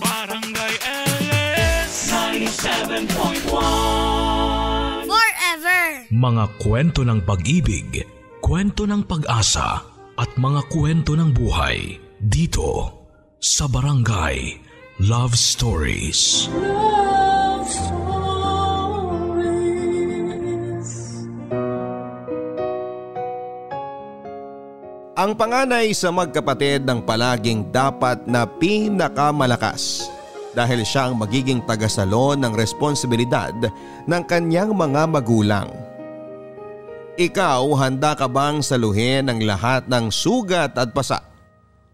Barangay LS 97.1 Forever. Mga kwento ng pag-ibig, kwento ng pag-asa at mga kwento ng buhay dito sa Barangay Love Stories. Love Stories. Ang panganay sa magkapatid ng palaging dapat na pinakamalakas dahil siya ang magiging tagasalon ng responsibilidad ng kanyang mga magulang. Ikaw, handa ka bang saluhin ang lahat ng sugat at pasa?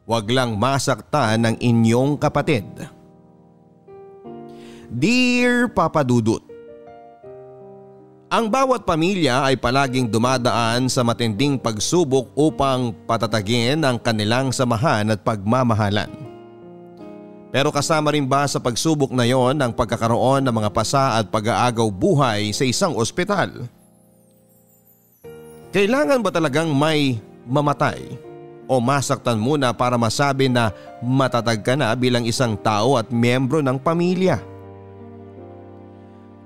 Huwag lang masaktan ng inyong kapatid. Dear Papa Dudut, ang bawat pamilya ay palaging dumadaan sa matinding pagsubok upang patatagin ang kanilang samahan at pagmamahalan. Pero kasama rin ba sa pagsubok na yon ang pagkakaroon ng mga pasa at pag-aagaw buhay sa isang ospital? Kailangan ba talagang may mamatay o masaktan muna para masabi na matatag ka na bilang isang tao at miyembro ng pamilya?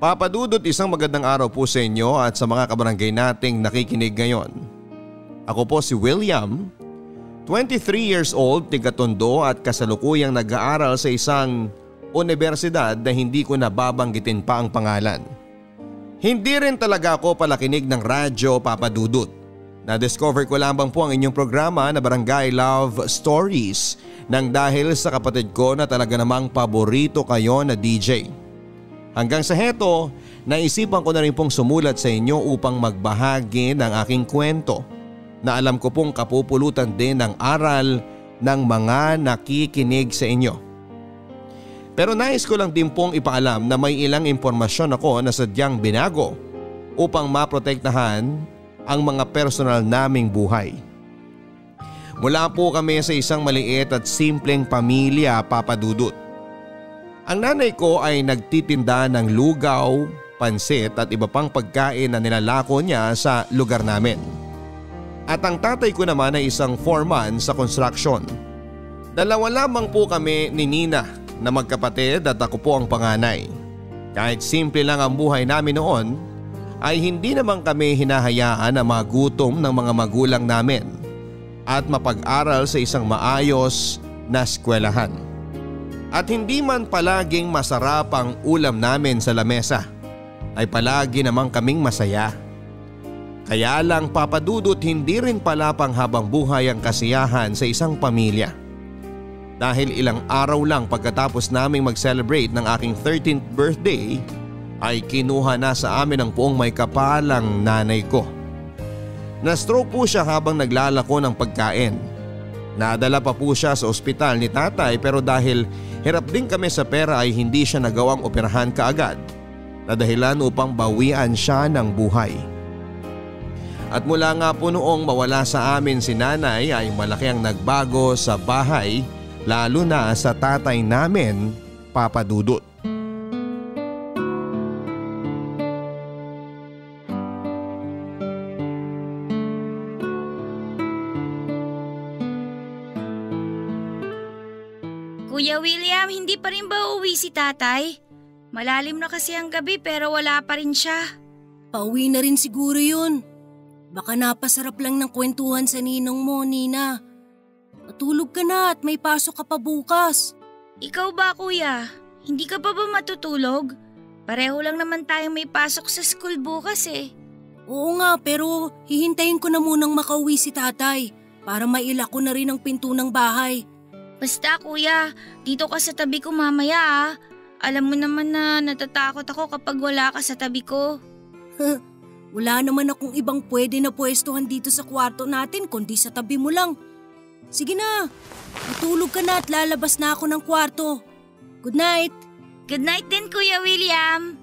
Papa Dudut, isang magandang araw po sa inyo at sa mga kabarangay nating nakikinig ngayon. Ako po si William, 23 years old, tiga-Tondo at kasalukuyang nag-aaral sa isang universidad na hindi ko nababanggitin pa ang pangalan. Hindi rin talaga ako palakinig ng radyo, Papa Dudut. Na-discover ko lamang po ang inyong programa na Barangay Love Stories nang dahil sa kapatid ko na talaga namang paborito kayo na DJ. Hanggang sa heto, naisipan ko na rin pong sumulat sa inyo upang magbahagi ng aking kwento na alam ko pong kapupulutan din ng aral ng mga nakikinig sa inyo. Pero nais ko lang din pong ipaalam na may ilang impormasyon ako na sadyang binago upang maprotektahan ang mga personal naming buhay. Mula po kami sa isang maliit at simpleng pamilya, Papa Dudut. Ang nanay ko ay nagtitinda ng lugaw, pansit at iba pang pagkain na nilalako niya sa lugar namin. At ang tatay ko naman ay isang foreman sa construction. Dalawa lamang po kami ni Nina na magkapatid at ako po ang panganay. Kahit simple lang ang buhay namin noon, ay hindi naman kami hinahayaan na magutom ng mga magulang namin at mapag-aral sa isang maayos na eskwelahan. At hindi man palaging masarap ang ulam namin sa lamesa, ay palagi namang kaming masaya. Kaya lang, Papa Dudut, hindi rin pala panghabang buhay ang kasiyahan sa isang pamilya. Dahil ilang araw lang pagkatapos naming mag-celebrate ng aking 13th birthday ay kinuha na sa amin ang poong may kapalang nanay ko. Na-stroke po siya habang naglalako ng pagkain. Nadala pa po siya sa ospital ni tatay pero dahil hirap din kami sa pera ay hindi siya nagawang operahan kaagad na dahilan upang bawian siya ng buhay. At mula nga po noong mawala sa amin si nanay ay malaki ang nagbago sa bahay, lalo na sa tatay namin, Papa Dudut. Kuya William, hindi pa rin ba uuwi si tatay? Malalim na kasi ang gabi pero wala pa rin siya. Pauwi na rin siguro yun. Baka napasarap lang ng kwentuhan sa ninong mo, Nina. Matulog ka na at may pasok ka pa bukas. Ikaw ba, kuya? Hindi ka pa ba matutulog? Pareho lang naman tayong may pasok sa school bukas eh. Oo nga, pero hihintayin ko na munang makauwi si tatay para mailak ko na rin ang pinto ng bahay. Basta kuya, dito ka sa tabi ko mamaya ah. Alam mo naman na natatakot ako kapag wala ka sa tabi ko. Wala naman akong ibang pwede na pwestuhan dito sa kwarto natin kundi sa tabi mo lang. Sige na, matulog ka na at lalabas na ako ng kwarto. Good night. Good night din, Kuya William.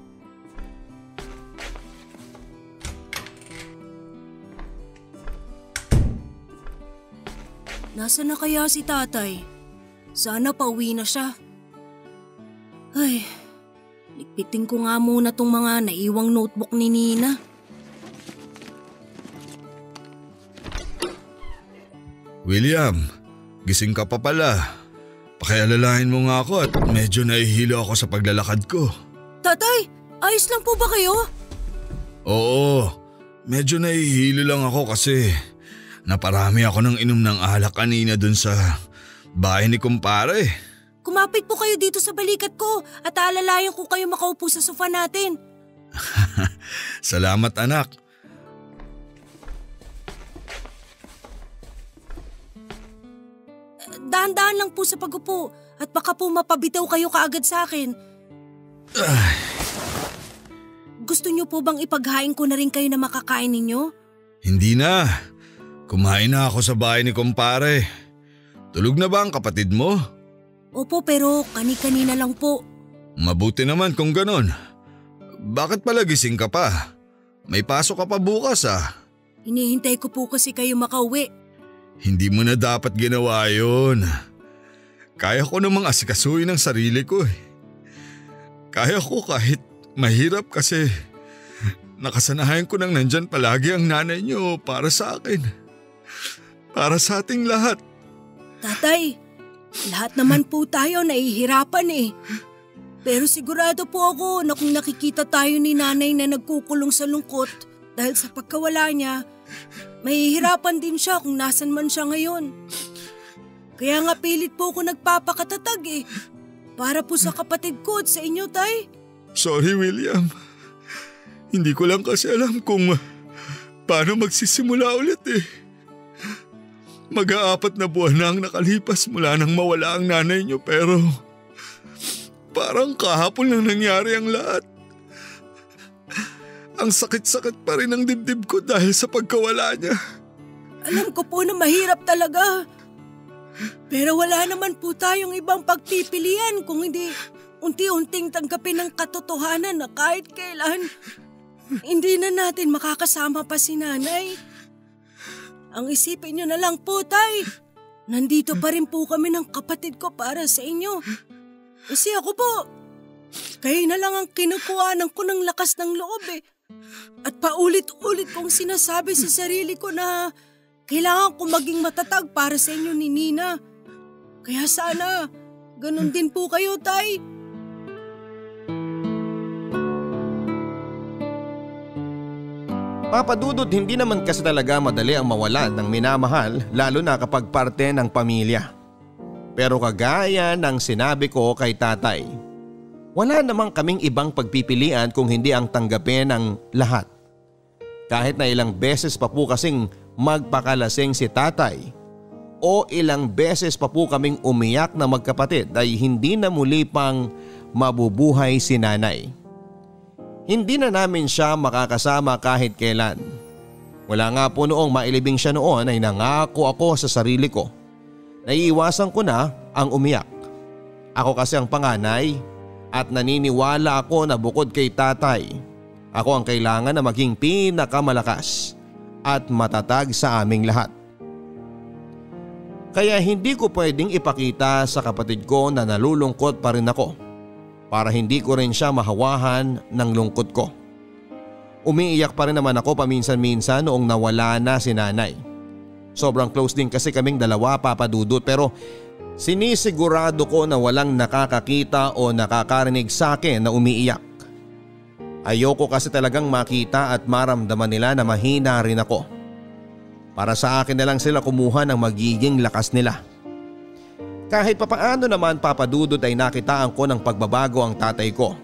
Nasaan na kaya si tatay? Sana pauwi na siya. Ay, ligpitin ko nga muna tong mga naiwang notebook ni Nina. William, gising ka pa pala. Pakialalahin mo nga ako at medyo nahihilo ako sa paglalakad ko. Tatay, ayos lang po ba kayo? Oo, medyo nahihilo lang ako kasi naparami ako ng inom ng alak kanina dun sa bahay ni kumpare. Kumapit po kayo dito sa balikat ko at aalalayan ko kayo makaupo sa sofa natin. Salamat anak. Dahan-dahan lang po sa pagupo at baka po mapabitaw kayo kaagad sa akin. Gusto niyo po bang ipaghain ko na rin kayo na makakain ninyo? Hindi na. Kumain na ako sa bahay ni kumpare. Tulog na ba ang kapatid mo? Opo, pero kani-kanina lang po. Mabuti naman kung ganon. Bakit pala gising ka pa? May pasok ka pa bukas ah. Hinihintay ko po kasi kayo makauwi. Hindi mo na dapat ginawa yun. Kaya ko namang asikasuhin ang sarili ko eh. Kaya ko kahit mahirap kasi nakasanayan ko nang nandyan palagi ang nanay niyo para sa akin. Para sa ating lahat. Tatay, lahat naman po tayo nahihirapan eh. Pero sigurado po ako na kung nakikita tayo ni nanay na nagkukulong sa lungkot dahil sa pagkawala niya, mahihirapan din siya kung nasan man siya ngayon. Kaya nga pilit po ako nagpapakatatag eh. Para po sa kapatid ko at sa inyo, Tay. Sorry, William. Hindi ko lang kasi alam kung paano magsisimula ulit eh. Mag-aapat na buwan na ang nakalipas mula nang mawala ang nanay niyo pero parang kahapon lang nangyari ang lahat. Ang sakit-sakit pa rin ang dibdib ko dahil sa pagkawala niya. Alam ko po na mahirap talaga. Pero wala naman po tayong ibang pagpipilian kung hindi unti-unting tanggapin ang katotohanan na kahit kailan hindi na natin makakasama pa si nanay. Ang isipin niyo na lang po, Tay. Nandito pa rin po kami ng kapatid ko para sa inyo. Kasi ako po, kayo na lang ang kinukuhanan ko ng lakas ng loob eh. At paulit-ulit kong sinasabi sa sarili ko na kailangan ko maging matatag para sa inyo ni Nina. Kaya sana, ganun din po kayo, Tay. Papa Dudut, hindi naman kasi talaga madali ang mawalan ng minamahal lalo na kapag parte ng pamilya. Pero kagaya ng sinabi ko kay tatay, wala namang kaming ibang pagpipilian kung hindi ang tanggapin ng lahat. Kahit na ilang beses pa po kasing magpakalasing si tatay o ilang beses pa po kaming umiyak na magkapatid ay hindi na muli pang mabubuhay si nanay. Hindi na namin siya makakasama kahit kailan. Wala nga po noong mailibing siya noon ay nangako ako sa sarili ko. Naiiwasan ko na ang umiyak. Ako kasi ang panganay at naniniwala ako na bukod kay tatay, ako ang kailangan na maging pinakamalakas at matatag sa aming lahat. Kaya hindi ko pwedeng ipakita sa kapatid ko na nalulungkot pa rin ako para hindi ko rin siya mahawahan ng lungkot ko. Umiiyak pa rin naman ako paminsan-minsan noong nawala na si nanay. Sobrang close din kasi kaming dalawa, Papa Dudut, pero sinisigurado ko na walang nakakakita o nakakarinig sa akin na umiiyak. Ayoko kasi talagang makita at maramdaman nila na mahina rin ako. Para sa akin na lang sila kumuha ng magiging lakas nila. Kahit papaano naman, Papa Dudut, ay nakitaan ko ng pagbabago ang tatay ko.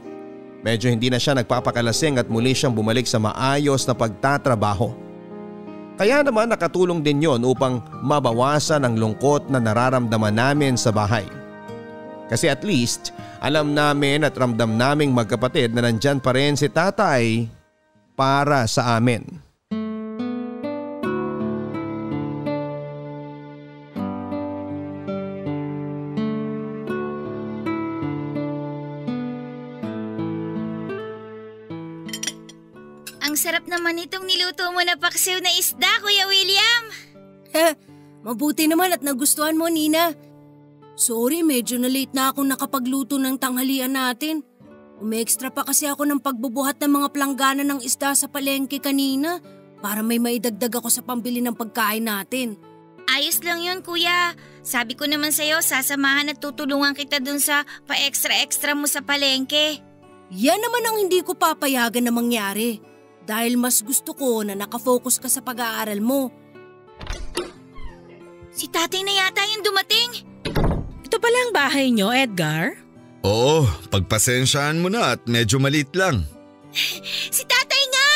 Medyo hindi na siya nagpapakalasing at muli siyang bumalik sa maayos na pagtatrabaho. Kaya naman nakatulong din yon upang mabawasan ang lungkot na nararamdaman namin sa bahay. Kasi at least alam namin at ramdam naming magkapatid na nandyan pa rin si tatay para sa amin. Ang sarap naman itong niluto mo na paksiw na isda, Kuya William. Mabuti naman at nagustuhan mo, Nina. Sorry, medyo na late na akong nakapagluto ng tanghalian natin. Umextra pa kasi ako ng pagbubuhat ng mga planggana ng isda sa palengke kanina para may maidagdag ako sa pambili ng pagkain natin. Ayos lang yun kuya. Sabi ko naman sa'yo, sasamahan at tutulungan kita dun sa pa-extra-extra mo sa palengke. Yan naman ang hindi ko papayagan na mangyari. Dahil mas gusto ko na nakafocus ka sa pag-aaral mo. Si tatay na yata yung dumating. Ito pala ang bahay nyo, Edgar? Oo, pagpasensyaan mo na at medyo maliit lang. Si tatay nga!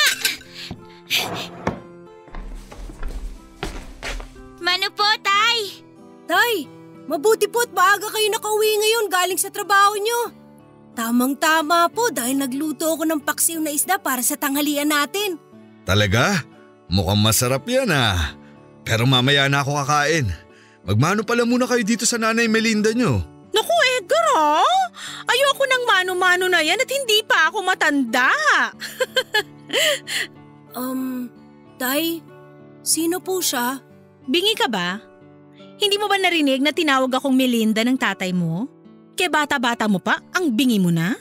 Mano po, tay? Tay, mabuti po at maaga kayo nakauwi ngayon galing sa trabaho nyo. Tamang-tama po dahil nagluto ako ng paksiw na isda para sa tanghalian natin. Talaga? Mukhang masarap yan ah. Pero mamaya na ako kakain. Magmano pala muna kayo dito sa Nanay Melinda nyo. Naku, Edgar ha? Ayoko ng mano-mano na yan at hindi pa ako matanda. Tay, sino po siya? Bingi ka ba? Hindi mo ba narinig na tinawag akong Melinda ng tatay mo? Kaya bata-bata mo pa, ang bingi mo na?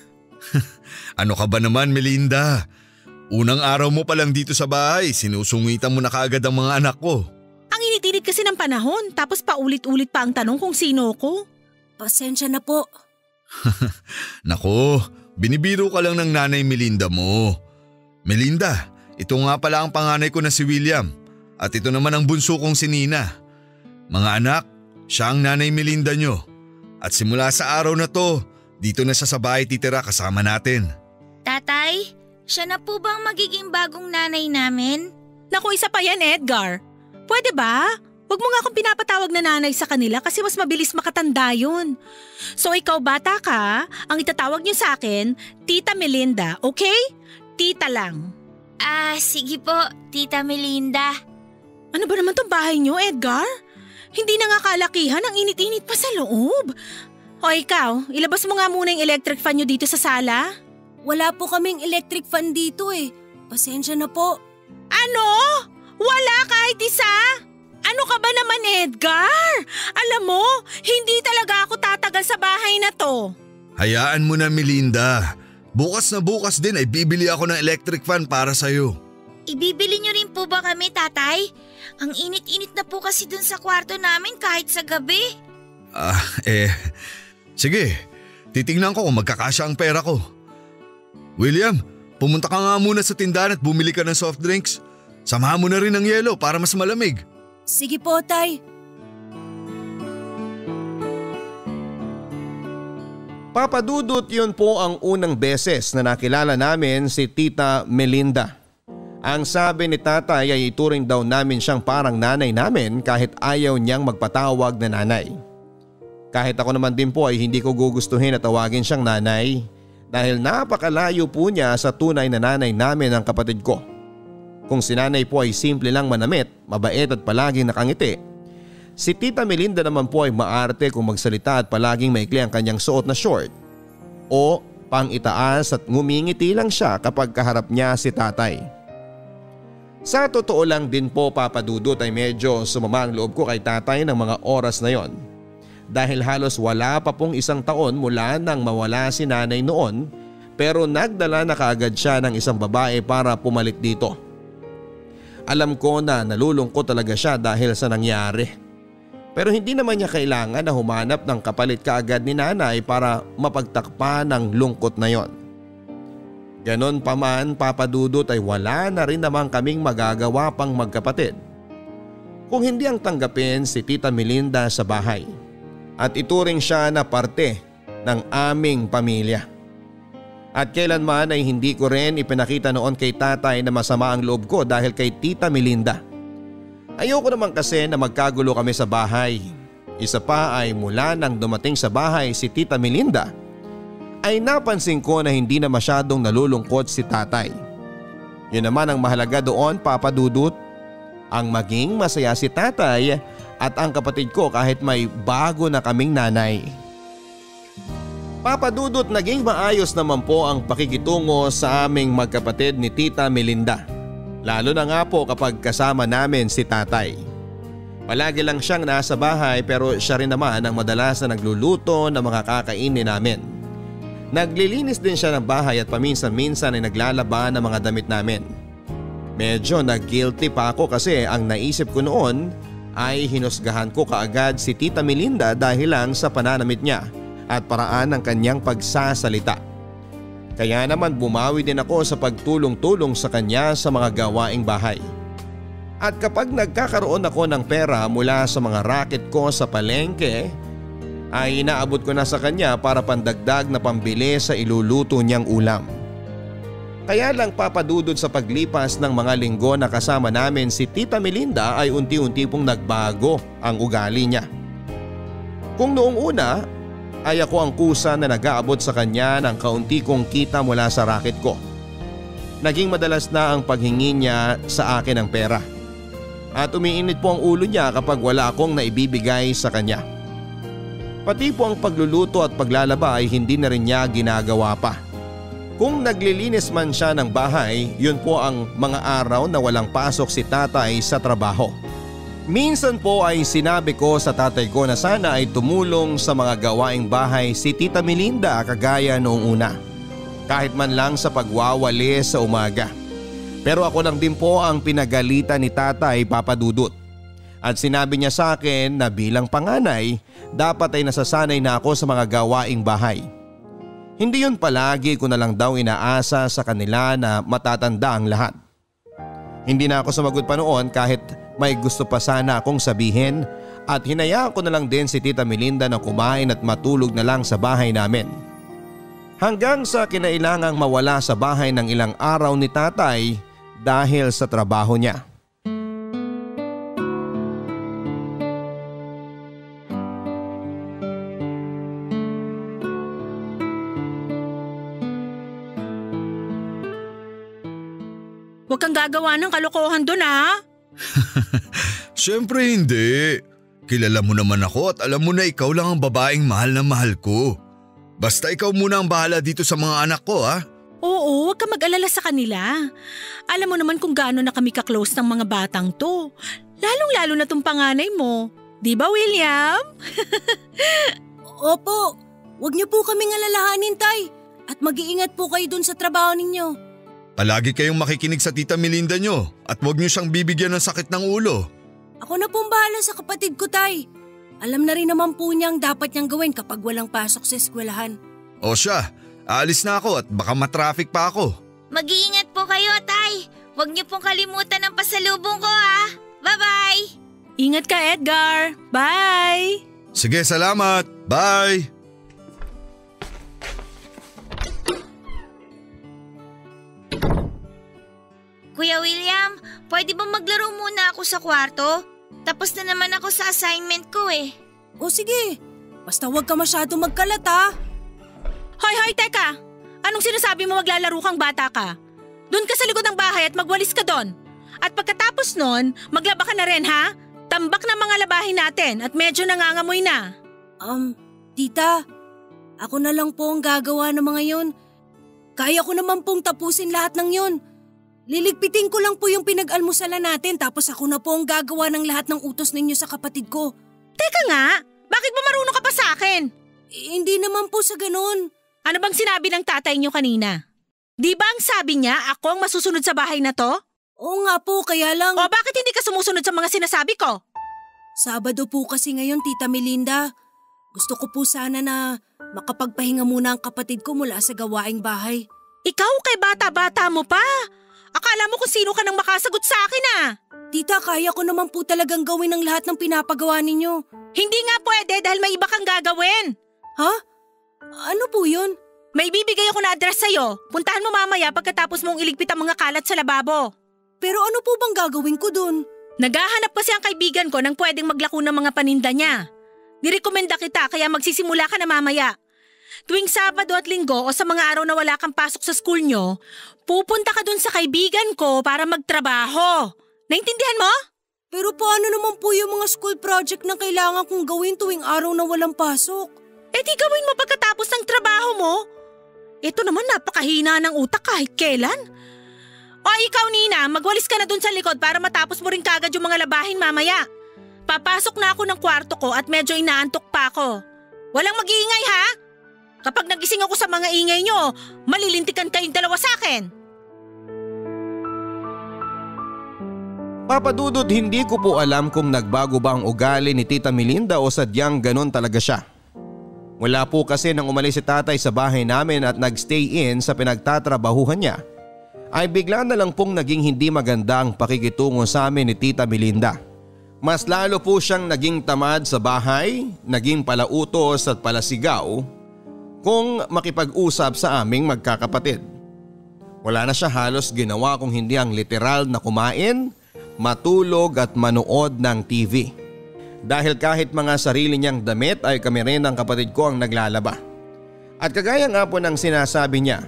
Ano ka ba naman, Melinda? Unang araw mo pa lang dito sa bahay, sinusungitan mo na kaagad ang mga anak ko. Ang init-init kasi ng panahon, tapos paulit-ulit pa ang tanong kung sino ko. Pasensya na po. Nako, binibiro ka lang ng Nanay Melinda mo. Melinda, ito nga pala ang panganay ko na si William at ito naman ang bunso kong si Nina. Mga anak, siya ang Nanay Melinda nyo. At simula sa araw na to, dito na siya sa bahay titira kasama natin. Tatay, siya na po bang magiging bagong nanay namin? Naku, isa pa yan, Edgar. Pwede ba? Huwag mo nga akong pinapatawag na nanay sa kanila kasi mas mabilis makatanda yun. So ikaw bata ka, ang itatawag niyo sa akin, Tita Melinda, okay? Tita lang. Sige po, Tita Melinda. Ano ba naman tong bahay niyo, Edgar? Hindi na nga kalakihan, ang init-init pa sa loob. O ikaw, ilabas mo nga muna yung electric fan niyo dito sa sala. Wala po kaming electric fan dito eh. Pasensya na po. Ano? Wala kahit isa? Ano ka ba naman, Edgar? Alam mo, hindi talaga ako tatagal sa bahay na to. Hayaan mo na, Melinda. Bukas na bukas din ay bibili ako ng electric fan para sa'yo. Ibibili niyo rin po ba kami, tatay? Ang init-init na po kasi dun sa kwarto namin kahit sa gabi. Sige. Titingnan ko kung magkakasya ang pera ko. William, pumunta ka nga muna sa tindahan at bumili ka ng soft drinks. Samahan mo na rin ng yelo para mas malamig. Sige po, tay. Papa Dudut, yun po ang unang beses na nakilala namin si Tita Melinda. Ang sabi ni tatay ay ituring daw namin siyang parang nanay namin kahit ayaw niyang magpatawag na nanay. Kahit ako naman din po ay hindi ko gugustuhin na tawagin siyang nanay dahil napakalayo po niya sa tunay na nanay namin ang kapatid ko. Kung si nanay po ay simple lang manamit, mabait at palaging nakangiti, si Tita Melinda naman po ay maarte kung magsalita at palaging maikli ang kanyang suot na short o pang itaas at ngumingiti lang siya kapag kaharap niya si tatay. Sa totoo lang din po, Papa Dudut, ay medyo sumama ang loob ko kay tatay ng mga oras na yon. Dahil halos wala pa pong isang taon mula nang mawala si nanay noon, pero nagdala na kaagad siya ng isang babae para pumalit dito. Alam ko na nalulungkot talaga siya dahil sa nangyari. Pero hindi naman niya kailangan na humanap ng kapalit kaagad ni nanay para mapagtakpan ang lungkot na yon. Ganon pa man, Papa Dudut, ay wala na rin naman kaming magagawa pang magkapatid kung hindi ang tanggapin si Tita Melinda sa bahay at ituring siya na parte ng aming pamilya. At kailanman ay hindi ko rin ipinakita noon kay tatay na masama ang loob ko dahil kay Tita Melinda. Ayoko naman kasi na magkagulo kami sa bahay. Isa pa ay mula nang dumating sa bahay si Tita Melinda ay napansin ko na hindi na masyadong nalulungkot si tatay. Yun naman ang mahalaga doon, Papa Dudut. Ang maging masaya si tatay at ang kapatid ko kahit may bago na kaming nanay. Papa Dudut, naging maayos naman po ang pakikitungo sa aming magkapatid ni Tita Melinda. Lalo na nga po kapag kasama namin si tatay. Palagi lang siyang nasa bahay pero siya rin naman ang madalas na nagluluto ng mga kakainin namin. Naglilinis din siya ng bahay at paminsan-minsan ay naglalaba ng mga damit namin. Medyo nag-guilty pa ako kasi ang naisip ko noon ay hinusgahan ko kaagad si Tita Melinda dahil lang sa pananamit niya at paraan ng kanyang pagsasalita. Kaya naman bumawi din ako sa pagtulong-tulong sa kanya sa mga gawaing bahay. At kapag nagkakaroon ako ng pera mula sa mga racket ko sa palengke, ay inaabot ko na sa kanya para pandagdag na pambili sa iluluto niyang ulam. Kaya lang papadudod sa paglipas ng mga linggo na kasama namin si Tita Melinda ay unti-unti pong nagbago ang ugali niya. Kung noong una ay ako ang kusa na nag-aabot sa kanya ng kaunti kong kita mula sa racket ko. Naging madalas na ang paghingi niya sa akin ng pera. At umiinit po ang ulo niya kapag wala akong naibibigay sa kanya. Pati po ang pagluluto at paglalaba ay hindi na rin niya ginagawa pa. Kung naglilinis man siya ng bahay, yun po ang mga araw na walang pasok si tatay sa trabaho. Minsan po ay sinabi ko sa tatay ko na sana ay tumulong sa mga gawaing bahay si Tita Melinda kagaya noong una. Kahit man lang sa pagwawali sa umaga. Pero ako lang din po ang pinagalitan ni tatay papadudot. At sinabi niya sa akin na bilang panganay, dapat ay nasasanay na ako sa mga gawaing bahay. Hindi yun palagi ko na lang daw inaasa sa kanila na matatanda ang lahat. Hindi na ako sumagot pa noon kahit may gusto pa sana akong sabihin at hinayaan ko na lang din si Tita Melinda na kumain at matulog na lang sa bahay namin. Hanggang sa kinailangang mawala sa bahay ng ilang araw ni tatay dahil sa trabaho niya. Huwag kang gagawa ng kalokohan doon ha. Siyempre hindi. Kilala mo naman ako at alam mo na ikaw lang ang babaeng mahal na mahal ko. Basta ikaw muna ang bahala dito sa mga anak ko ha. Oo, huwag kang mag-alala sa kanila. Alam mo naman kung gaano na kami ka-close ng mga batang to. Lalong-lalo na tong panganay mo. Di ba, William? Opo, huwag niyo po kaming alalahanin, Tay. At mag-iingat po kayo dun sa trabaho ninyo. Palagi kayong makikinig sa Tita Melinda nyo at huwag nyo siyang bibigyan ng sakit ng ulo. Ako na pong bahala sa kapatid ko, Tay. Alam na rin naman po niya ang dapat niyang gawin kapag walang pasok sa eskwelahan. O siya, aalis na ako at baka matraffic pa ako. Mag-iingat po kayo, Tay. Huwag niyo pong kalimutan ang pasalubong ko ha. Bye-bye! Ingat ka, Edgar. Bye! Sige, salamat. Bye! Kuya William, pwede ba maglaro muna ako sa kwarto? Tapos na naman ako sa assignment ko eh. O sige, basta huwag ka masyado magkalat ha. Hoy, teka! Anong sinasabi mo maglalaro kang bata ka? Doon ka sa likod ng bahay at magwalis ka doon. At pagkatapos nun, maglaba ka na rin ha? Tambak na mga labahin natin at medyo nangangamoy na. Tita, ako na lang po ang gagawa ng mga yun. Kaya ko naman pong tapusin lahat ng yun. Liligpitin ko lang po yung pinag-almusalan natin tapos ako na po ang gagawa ng lahat ng utos ninyo sa kapatid ko. Teka nga, bakit ba marunong ka pa sa akin? Hindi naman po sa ganun. Ano bang sinabi ng tatay niyo kanina? Di ba ang sabi niya ako ang masusunod sa bahay na to? Oo nga po, kaya lang… O bakit hindi ka sumusunod sa mga sinasabi ko? Sabado po kasi ngayon, Tita Melinda. Gusto ko po sana na makapagpahinga muna ang kapatid ko mula sa gawaing bahay. Ikaw kay bata-bata mo pa. Akala mo kung sino ka nang makasagot sa akin ah. Tita, kaya ko naman po talagang gawin ang lahat ng pinapagawa ninyo. Hindi nga pwede dahil may iba kang gagawin. Ha? Ano po yun? May bibigay ako na address sa'yo. Puntahan mo mamaya pagkatapos mong iligpit ang mga kalat sa lababo. Pero ano po bang gagawin ko dun? Naghahanap kasi ang kaibigan ko ng pwedeng maglako ng mga paninda niya. Nirekomenda kita kaya magsisimula ka na mamaya. Tuwing Sabado at Linggo o sa mga araw na wala kang pasok sa school nyo, pupunta ka dun sa kaibigan ko para magtrabaho. Naintindihan mo? Pero paano naman po yung mga school project na kailangan kong gawin tuwing araw na walang pasok? Eh di gawin mo pagkatapos ng trabaho mo. Ito naman napakahina ng utak kahit kailan. O ikaw Nina, magwalis ka na dun sa likod para matapos mo rin kagad yung mga labahin mamaya. Papasok na ako ng kwarto ko at medyo inaantok pa ako. Walang mag-iingay ha? Kapag nagising ako sa mga ingay nyo, malilintikan kayong dalawa sa akin. Papa Dudut, hindi ko po alam kung nagbago ba ang ugali ni Tita Melinda o sadyang ganon talaga siya. Wala po kasi nang umalis si tatay sa bahay namin at nagstay in sa pinagtatrabahuhan niya, ay bigla na lang pong naging hindi maganda ang pakikitungo sa amin ni Tita Melinda. Mas lalo po siyang naging tamad sa bahay, naging palautos at palasigaw kung makipag-usap sa aming magkakapatid. Wala na siya halos ginawa kung hindi ang literal na kumain, matulog at manood ng TV. Dahil kahit mga sarili niyang damit ay kami rin ng kapatid ko ang naglalaba. At kagaya nga po ng sinasabi niya,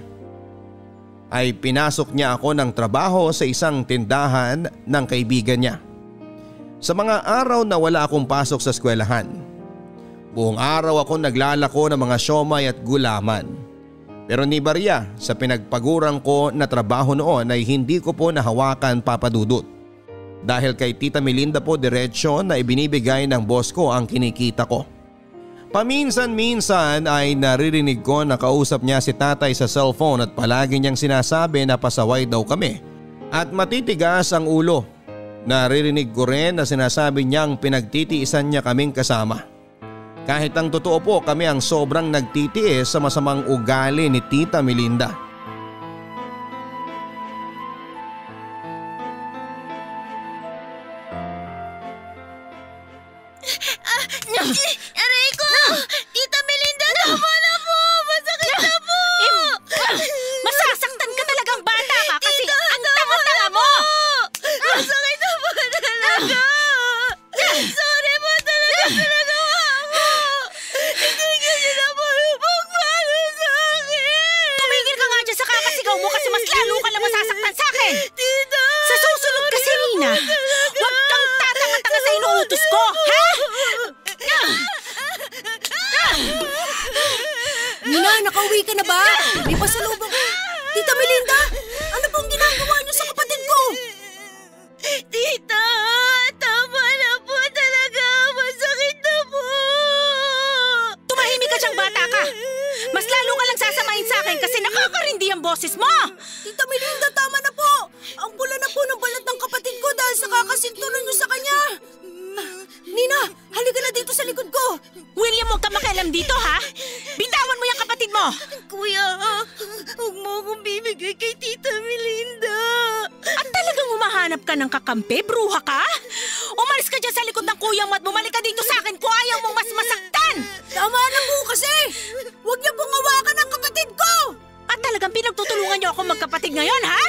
ay pinasok niya ako ng trabaho sa isang tindahan ng kaibigan niya. Sa mga araw na wala akong pasok sa eskwelahan, buong araw ako naglalako ng mga siomay at gulaman. Pero ni Maria, sa pinagpagurang ko na trabaho noon ay hindi ko po nahawakan, Papa Dudut. Dahil kay Tita Melinda po diretsyo na ibinibigay ng boss ko ang kinikita ko. Paminsan-minsan ay naririnig ko na kausap niya si tatay sa cellphone at palagi niyang sinasabi na pasaway daw kami at matitigas ang ulo. Naririnig ko rin na sinasabi niyang pinagtitiisan niya kaming kasama. Kahit ang totoo po, kami ang sobrang nagtitiis sa masamang ugali ni Tita Melinda. Aray ko! Tita Melinda, tama na po! Masakit na po! Masasaktan ka talagang bata ka kasi ang tanga-tanga mo! Masakit na po talaga! Sorry po talaga sa nagawa ko! Hindi ganyan na po pagpalo sa akin! Tumigil ka nga dyan sa kakasigaw mo kasi mas lalo ka lang masasaktan sa akin! Tita! Sa susunod kasi, Nina, huwag kang tatanga-tanga sa inuutos ko, ha? Nina, nakauwi ka na ba? May pasalubong. Tita Melinda, ano pong ginagawa niyo sa kapatid ko? Tita! Tama na po talaga! Masakit na po! Tumahimik ka diyang bata ka! Mas lalo ka lang sasamahin sa akin kasi nakakarindi ang boses mo! Tita Melinda, tama na po. Ang pula na po ng balat ng kapatid ko dahil sa kakasinturan niyo sa kanya. Nina, halika na dito sa likod ko. William, huwag ka makialam dito, ha? Bitawan mo yung kapatid mo! Kuya, huwag mo akong bibigay kay Tita Melinda. At talagang humahanap ka ng kakampi, bruha ka? Umalis ka dyan sa likod ng kuya mo at bumalik ka dito sa akin kung ayaw mong mas masaktan! Tama na po kasi. Huwag niyo pong hawakan ang kapatid ko. At talagang pinagtutulungan niyo ako magkapatid ngayon, ha?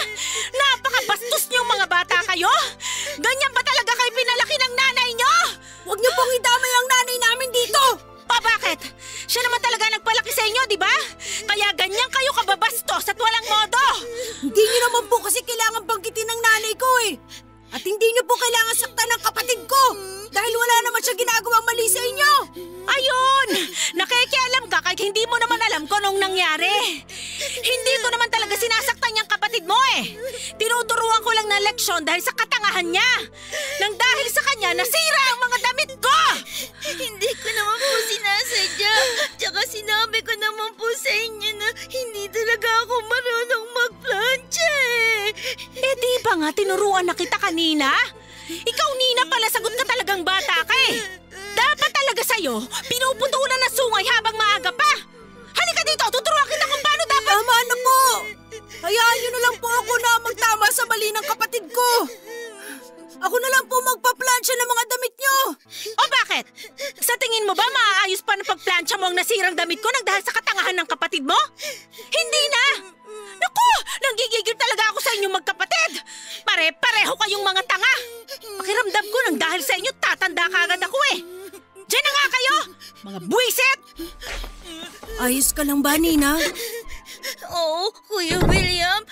Napakabastos niyong mga bata kayo! Ganyan ba talaga kayo pinalaki ng nanay niyo? Huwag niyo pong idamay ang nanay namin dito. Bakit? Siya naman talaga nagpalaki sa inyo, di ba? Kaya ganyan kayo kababastos at walang modo! Hindi niyo naman po kasi kailangan banggitin ng nanay ko eh. At hindi niyo po kailangan saktan ng kapatid ko dahil wala naman siya ginagawang mali sa inyo. Ayun! Nakikialam ka kahit hindi mo naman alam kung anong nangyari. Hindi ko naman talaga sinasaktan niyang kapatid mo eh. Tinuturuan ko lang ng leksyon dahil sa katangahan niya. Nang dahil sa kanya, nasira ang mga damit ko! Hindi ko naman po sinasadya. Tsaka sinabi ko naman po sa inyo na hindi talaga ako marunong magplancha eh. Eh di ba nga tinuruan na kita kanina? Ikaw, Nina, pala sagot ka talagang bata ka eh. Dapat talaga sa'yo, pinuputulan na sungay habang maaga pa. Halika dito, tuturuan kita kung paano dapat... Tama na po. Hayaan niyo na lang po ako na magtama sa mali ng kapatid ko. Ako na lang po magpa-plancha ng mga damit niyo. O bakit? Sa tingin mo ba maaayos pa ng pagplancha mo ang nasirang damit ko nang dahil sa katangahan ng kapatid mo? Hindi na! Naku! Nanggigigil talaga ako sa inyong magkapatid! Pare-pareho kayong mga tanga! Pakiramdam ko nang dahil sa inyo tatanda kagad ako eh! Diyan na nga kayo! Mga buwisit! Ayos ka lang ba, Nina? Oo, Kuya William.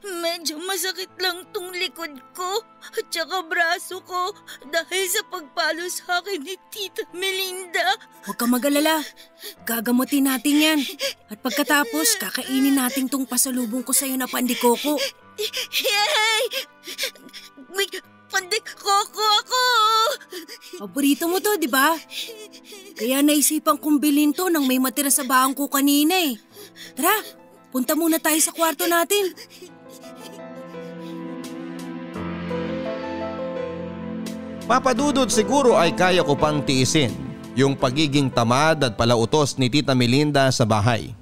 Medyo masakit lang tong likod ko at saka braso ko dahil sa pagpalo sa akin ni Tita Melinda. Huwag kang mag-alala. Gagamutin natin yan. At pagkatapos, kakainin natin tong pasalubong ko sa'yo na pandikoko. Yay! May pandikoko ako! Paborito mo to, di ba? Kaya naisipan kong bilhin to nang may matira sa bahan ko kanina eh. Tara, punta muna tayo sa kwarto natin. Papadudod siguro ay kaya ko pang tiisin yung pagiging tamad at palautos ni Tita Melinda sa bahay.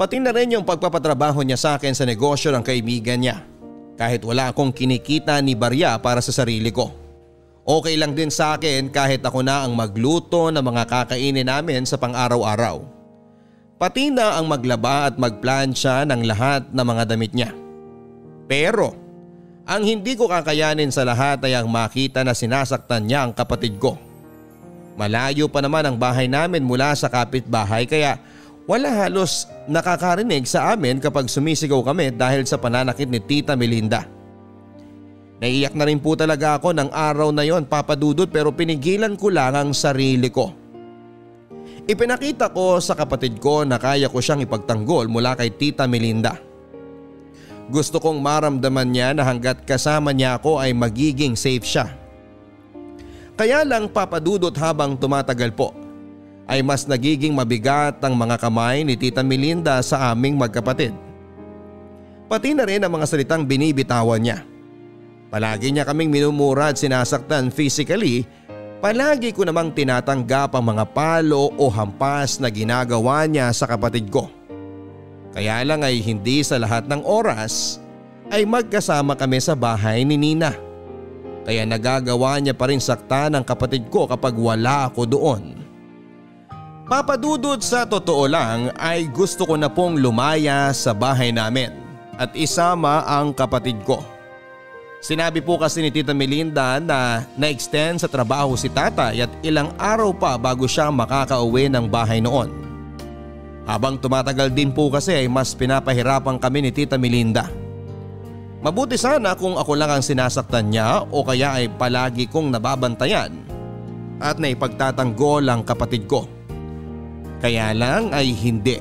Pati na rin yung pagpapatrabaho niya sa akin sa negosyo ng kaibigan niya. Kahit wala akong kinikita ni barya para sa sarili ko. Okay lang din sa akin kahit ako na ang magluto ng mga kakainin namin sa pang-araw-araw. Pati na ang maglaba at magplansya ng lahat ng mga damit niya. Pero ang hindi ko kakayanin sa lahat ay ang makita na sinasaktan niya ang kapatid ko. Malayo pa naman ang bahay namin mula sa kapitbahay kaya wala halos nakakarinig sa amin kapag sumisigaw kami dahil sa pananakit ni Tita Melinda. Naiyak na rin po talaga ako ng araw na yon, Papa Dudut, pero pinigilan ko lang ang sarili ko. Ipinakita ko sa kapatid ko na kaya ko siyang ipagtanggol mula kay Tita Melinda. Gusto kong maramdaman niya na hanggat kasama niya ako ay magiging safe siya. Kaya lang, Papa Dudut, habang tumatagal po ay mas nagiging mabigat ang mga kamay ni Tita Melinda sa aming magkapatid. Pati na rin ang mga salitang binibitawan niya. Palagi niya kaming minumura at sinasaktan physically. Palagi ko namang tinatanggap ang mga palo o hampas na ginagawa niya sa kapatid ko. Kaya lang ay hindi sa lahat ng oras ay magkasama kami sa bahay ni Nina. Kaya nagagawa niya pa rin saktan ang kapatid ko kapag wala ako doon. Papadudod, sa totoo lang ay gusto ko na pong lumaya sa bahay namin at isama ang kapatid ko. Sinabi po kasi ni Tita Melinda na na-extend sa trabaho si tatay at ilang araw pa bago siya makakauwi ng bahay noon. Habang tumatagal din po kasi ay mas pinapahirapan kami ni Tita Melinda. Mabuti sana kung ako lang ang sinasaktan niya o kaya ay palagi kong nababantayan at naipagtatanggol ang kapatid ko. Kaya lang ay hindi.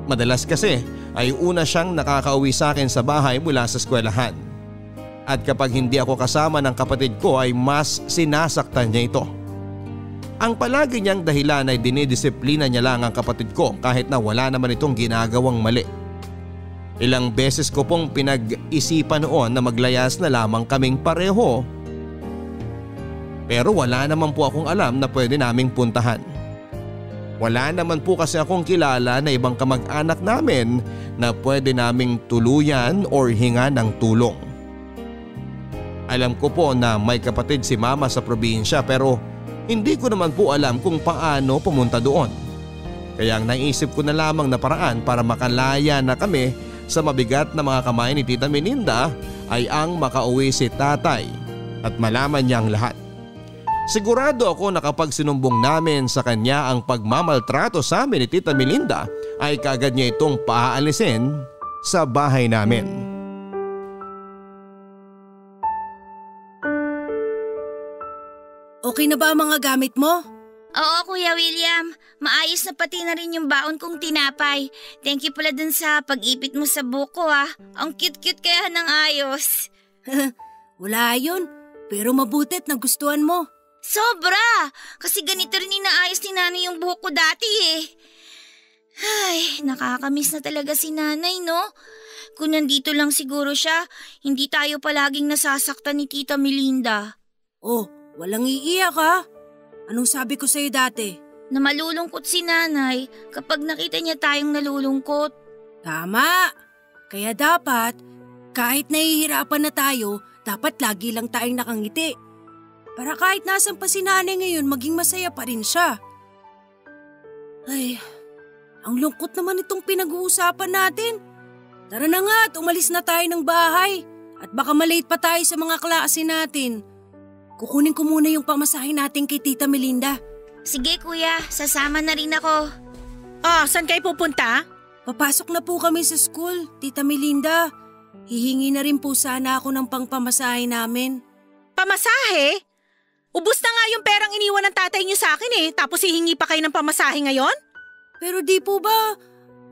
Madalas kasi ay una siyang nakakauwi sa akin sa bahay mula sa eskwelahan. At kapag hindi ako kasama ng kapatid ko ay mas sinasaktan niya ito. Ang palagi niyang dahilan ay dinidisiplina niya lang ang kapatid ko kahit na wala naman itong ginagawang mali. Ilang beses ko pong pinag-isipan noon na maglayas na lamang kaming pareho. Pero wala naman po akong alam na pwede naming puntahan. Wala naman po kasi akong kilala na ibang kamag-anak namin na pwede naming tuluyan or hinga ng tulong. Alam ko po na may kapatid si Mama sa probinsya pero hindi ko naman po alam kung paano pumunta doon. Kaya ang naisip ko na lamang na paraan para makalaya na kami sa mabigat na mga kamay ni Tita Melinda ay ang makauwi si tatay at malaman niya ang lahat. Sigurado ako na kapag sinumbong namin sa kanya ang pagmamaltrato sa amin ni Tita Melinda ay kaagad niya itong paaalisin sa bahay namin. Okay na ba ang mga gamit mo? Oo, Kuya William. Maayos na pati na rin yung baon kong tinapay. Thank you pala dun sa pag-ipit mo sa buko ah. Ang cute-cute kaya ng ayos. Wala yun, pero mabutit na gustuhan mo. Sobra! Kasi ganito rin inaayos ni nanay yung buhok ko dati eh. Ay, nakakamiss na talaga si nanay, no? Kung nandito lang siguro siya, hindi tayo palaging nasasaktan ni Tita Melinda. Oh, walang iiyak ha? Anong sabi ko sa'yo dati? Na malulungkot si nanay kapag nakita niya tayong nalulungkot. Tama! Kaya dapat, kahit nahihirapan na tayo, dapat lagi lang tayong nakangiti. Para kahit nasan pa si nanay ngayon, maging masaya pa rin siya. Ay, ang lungkot naman itong pinag-uusapan natin. Tara na nga at umalis na tayo ng bahay. At baka malate pa tayo sa mga klase natin. Kukunin ko muna yung pamasahe natin kay Tita Melinda. Sige kuya, sasama na rin ako. Oh, saan kayo pupunta? Papasok na po kami sa school, Tita Melinda. Hihingi na rin po sana ako ng pangpamasahe namin. Pamasahe? Ubus na nga yung perang iniwan ng tatay niyo sa akin eh, tapos hihingi pa kayo ng pamasahe ngayon? Pero di po ba,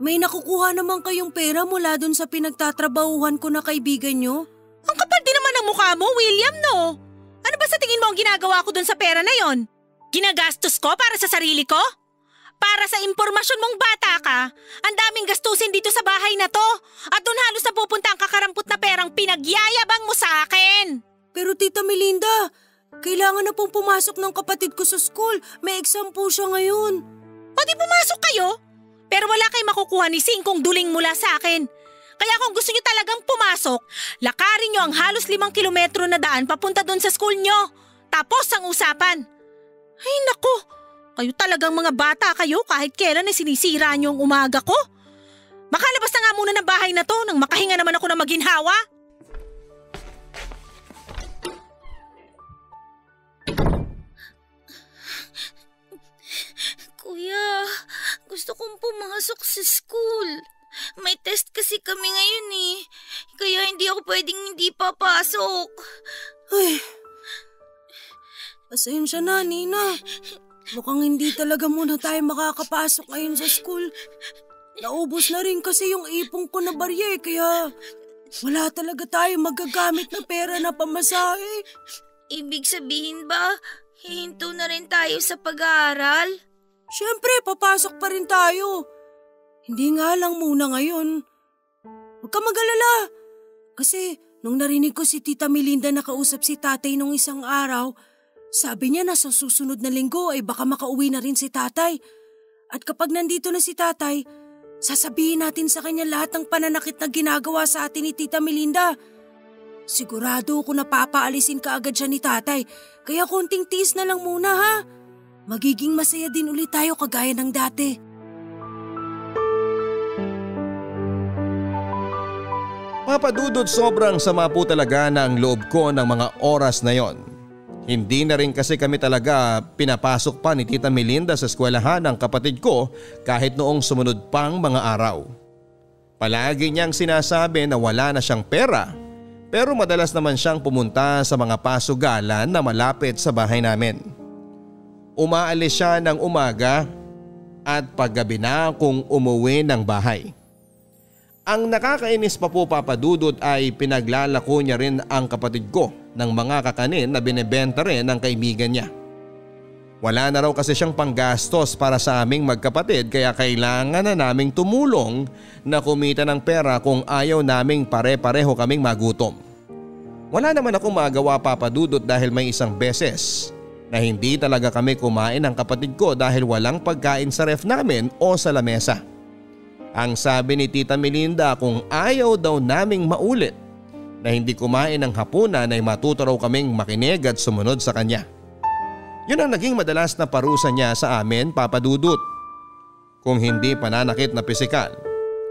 may nakukuha naman kayong pera mula dun sa pinagtatrabahuhan ko na kaibigan nyo? Ang kapal din naman ng mukha mo, William, no? Ano ba sa tingin mo ang ginagawa ko dun sa pera na yon? Ginagastos ko para sa sarili ko? Para sa impormasyon mong bata ka, ang daming gastusin dito sa bahay na to. At dun halos napupunta ang kakarampot na perang pinagyayabang mo sa akin. Pero Tita Melinda, Kailangan na pong pumasok ng kapatid ko sa school. May exam po siya ngayon. O di pumasok kayo? Pero wala kayong makukuha ni Singkong duling mula sa akin. Kaya kung gusto nyo talagang pumasok, lakarin nyo ang halos 5 kilometro na daan papunta doon sa school nyo. Tapos ang usapan. Ay naku, kayo talagang mga bata kayo kahit kailan ay sinisira nyo ang umaga ko. Makalabas na nga muna ng bahay na to nang makahinga naman ako ng maginhawa. Kuya, gusto kong pumasok sa school. May test kasi kami ngayon eh. Kaya hindi ako pwedeng hindi papasok. Ay, pasensya na, Nina. Mukhang hindi talaga muna tayo makakapasok ngayon sa school. Naubos na rin kasi yung ipong ko na barya kaya wala talaga tayo magagamit na pera na pamasahe. Ibig sabihin ba, hihinto na rin tayo sa pag-aaral? Siyempre, papasok pa rin tayo. Hindi nga lang muna ngayon. Huwag ka mag-alala. Kasi nung narinig ko si Tita Melinda nakausap si tatay nung isang araw, sabi niya na sa susunod na linggo ay baka makauwi na rin si tatay. At kapag nandito na si tatay, sasabihin natin sa kanya lahat ng pananakit na ginagawa sa atin ni Tita Melinda. Sigurado ko na papaalisin ka agad siya ni tatay, kaya konting tiis na lang muna ha. Magiging masaya din ulit tayo kagaya ng dati. Papa Dudut, sobrang sama po talaga ng loob ko ng mga oras na yon. Hindi na rin kasi kami talaga pinapasok pa ni Tita Melinda sa eskwelahan ng kapatid ko kahit noong sumunod pang mga araw. Palagi niyang sinasabi na wala na siyang pera, pero madalas naman siyang pumunta sa mga pasugalan na malapit sa bahay namin. Umaalis siya ng umaga at paggabi na kung umuwi ng bahay. Ang nakakainis pa po, Papa Dudut, ay pinaglalako niya rin ang kapatid ko ng mga kakanin na binebenta rin ng kaibigan niya. Wala na raw kasi siyang panggastos para sa aming magkapatid kaya kailangan na naming tumulong na kumita ng pera kung ayaw naming pare-pareho kaming magutom. Wala naman akong magawa, Papa Dudut, dahil may isang beses na hindi talaga kami kumain ng kapatid ko dahil walang pagkain sa ref namin o sa lamesa. Ang sabi ni Tita Melinda kung ayaw daw naming maulit na hindi kumain ng hapunan ay matuto raw kaming makinig at sumunod sa kanya. Yun ang naging madalas na parusa niya sa amin, Papa Dudut. Kung hindi pananakit na pisikal